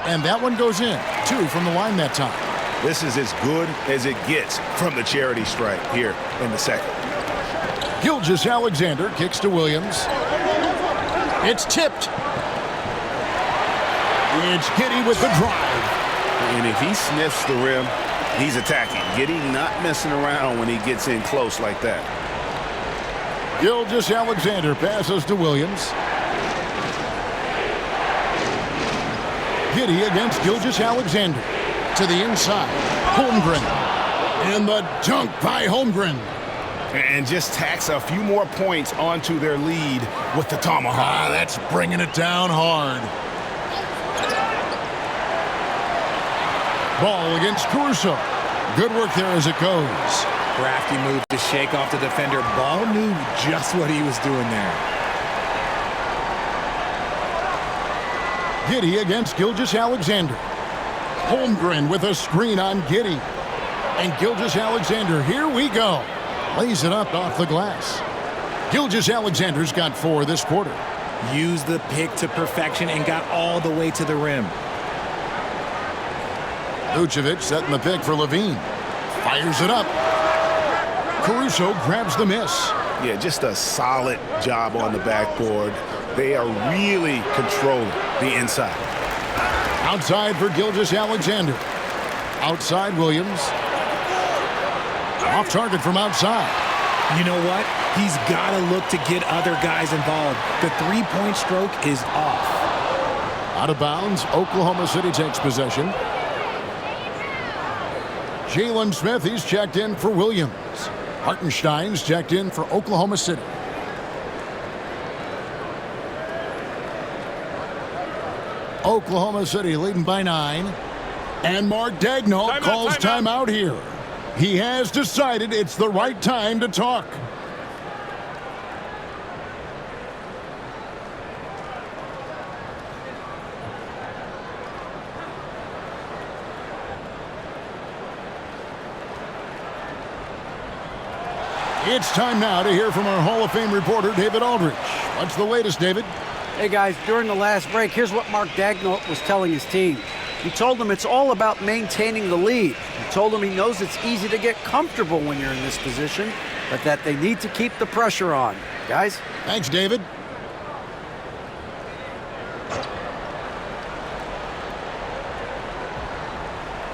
And that one goes in. 2 from the line that time. This is as good as it gets from the charity stripe here in the second. Gilgeous-Alexander kicks to Williams. It's tipped. It's Giddey with the drive. And if he sniffs the rim, he's attacking. Giddey not messing around when he gets in close like that. Gilgeous-Alexander passes to Williams. Giddey against Gilgeous-Alexander. To the inside. Holmgren. And the dunk by Holmgren. And just tacks a few more points onto their lead with the tomahawk. Ah, that's bringing it down hard. Ball against Caruso. Good work there as it goes. Crafty move to shake off the defender. Ball knew just what he was doing there. Giddey against Gilgeous-Alexander. Holmgren with a screen on Giddey. And Gilgeous-Alexander, here we go. Lays it up off the glass. Gilgeous-Alexander's got 4 this quarter. Used the pick to perfection and got all the way to the rim. Vucevic setting the pick for Levine. Fires it up. Caruso grabs the miss. Yeah, just a solid job on the backboard. They are really controlling the inside. Outside for Gilgeous-Alexander. Outside Williams. Off target from outside. You know what? He's got to look to get other guys involved. The three-point stroke is off. Out of bounds, Oklahoma City takes possession. Jalen Smith, he's checked in for Williams. Hartenstein's checked in for Oklahoma City. Oklahoma City leading by 9. And Mark Daigneault calls timeout here. He has decided it's the right time to talk. It's time now to hear from our Hall of Fame reporter, David Aldridge. What's the latest, David? Hey, guys, during the last break, here's what Mark Daigneault was telling his team. He told them it's all about maintaining the lead. He told them he knows it's easy to get comfortable when you're in this position, but that they need to keep the pressure on. Guys? Thanks, David.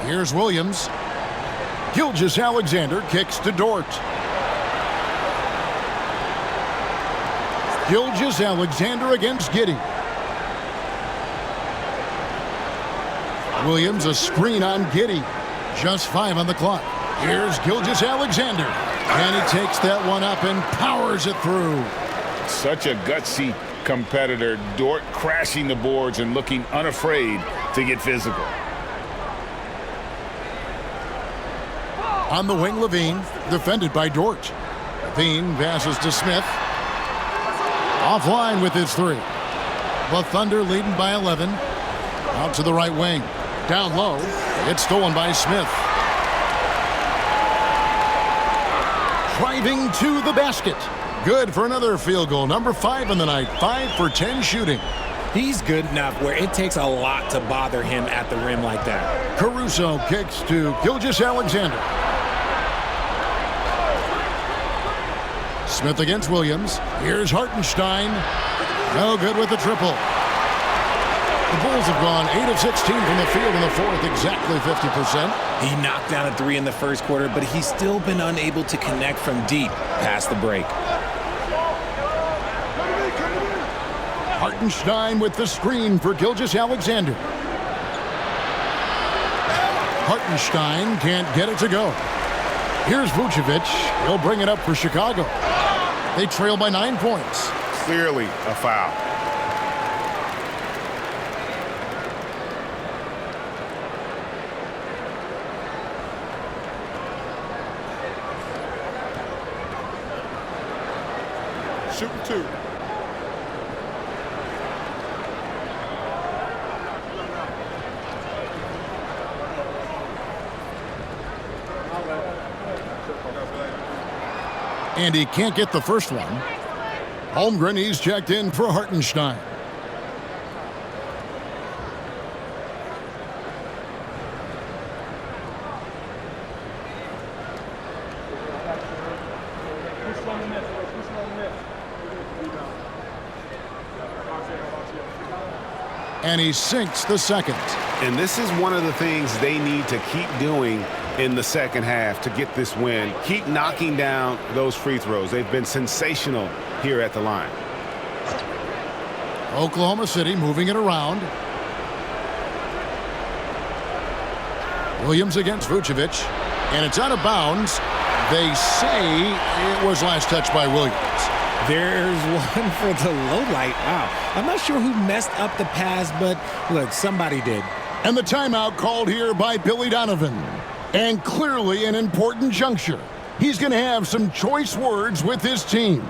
Here's Williams. Gilgeous-Alexander kicks to Dort. Gilgeous-Alexander against Giddey. Williams, a screen on Giddey. Just 5 on the clock. Here's Gilgeous-Alexander. And he takes that one up and powers it through. Such a gutsy competitor. Dort crashing the boards and looking unafraid to get physical. On the wing, Levine, defended by Dort. Levine passes to Smith. Offline with his 3. The Thunder leading by 11. Out to the right wing. Down low. It's stolen by Smith. Driving to the basket. Good for another field goal. Number 5 in the night. 5 for 10 shooting. He's good enough where it takes a lot to bother him at the rim like that. Caruso kicks to Gilgeous-Alexander. Smith against Williams. Here's Hartenstein. No good with the triple. The Bulls have gone 8 of 16 from the field in the fourth, exactly 50%. He knocked down a 3 in the first quarter, but he's still been unable to connect from deep past the break. Hartenstein with the screen for Gilgeous-Alexander. Hartenstein can't get it to go. Here's Vucevic. He'll bring it up for Chicago. They trail by 9 points. Clearly a foul. Shooting 2. And he can't get the first one. Holmgren, he's checked in for Hartenstein. And he sinks the second. And this is one of the things they need to keep doing in the second half to get this win. Keep knocking down those free throws. They've been sensational here at the line. Oklahoma City moving it around. Williams against Vucevic. And it's out of bounds. They say it was last touched by Williams. There's one for the low light. Wow. I'm not sure who messed up the pass, but look, somebody did. And the timeout called here by Billy Donovan. And clearly an important juncture. He's going to have some choice words with his team.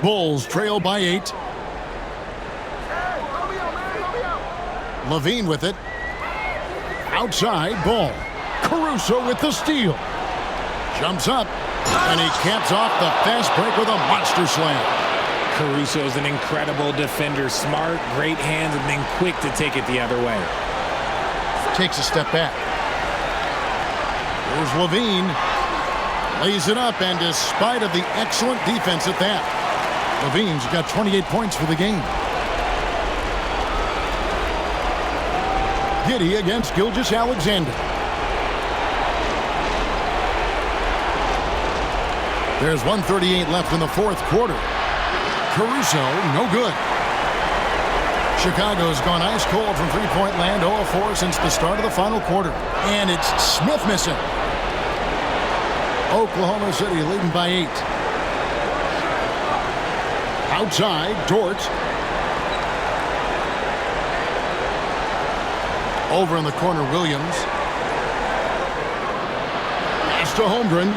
Bulls trail by 8. Levine with it. Outside ball. Caruso with the steal. Jumps up. And he caps off the fast break with a monster slam. Caruso is an incredible defender. Smart, great hands, and then quick to take it the other way. Takes a step back. Here's Levine. Lays it up, and despite of the excellent defense at that, Levine's got 28 points for the game. Giddey against Gilgeous-Alexander. There's 1:38 left in the fourth quarter. Caruso, no good. Chicago's gone ice cold from three-point land, 0-4 since the start of the final quarter. And it's Smith missing. Oklahoma City leading by 8. Outside, Dort. Over in the corner, Williams. Pass to Holmgren.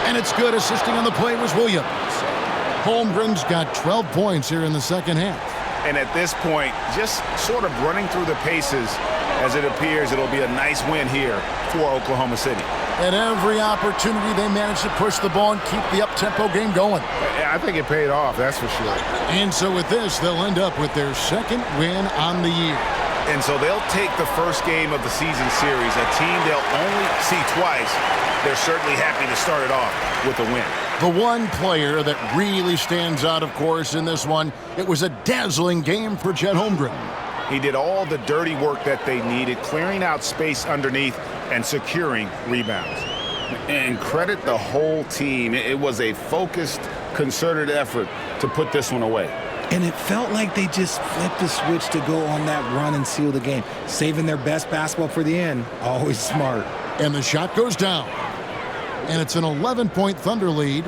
And it's good. Assisting on the play was Williams. Holmgren's got 12 points here in the second half. And at this point, just sort of running through the paces, as it appears it'll be a nice win here for Oklahoma City. At every opportunity, they managed to push the ball and keep the up-tempo game going. I think it paid off, that's for sure. And so with this, they'll end up with their second win on the year. And so they'll take the first game of the season series, a team they'll only see twice. They're certainly happy to start it off with a win. The one player that really stands out, of course, in this one, it was a dazzling game for Chet Holmgren. He did all the dirty work that they needed, clearing out space underneath and securing rebounds. And credit the whole team. It was a focused, concerted effort to put this one away. And it felt like they just flipped the switch to go on that run and seal the game. Saving their best basketball for the end. Always smart. And the shot goes down. And it's an 11-point Thunder lead.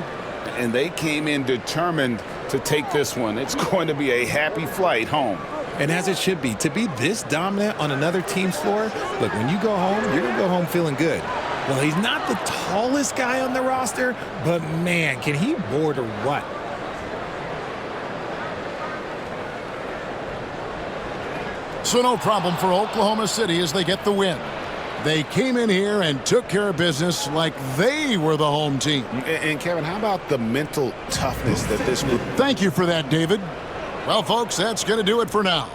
And they came in determined to take this one. It's going to be a happy flight home. And as it should be. To be this dominant on another team's floor, look, when you go home, you're going to go home feeling good. Well, he's not the tallest guy on the roster, but man, can he board or what? So no problem for Oklahoma City as they get the win. They came in here and took care of business like they were the home team. And Kevin, how about the mental toughness that this group... Thank you for that, David. Well, folks, that's going to do it for now.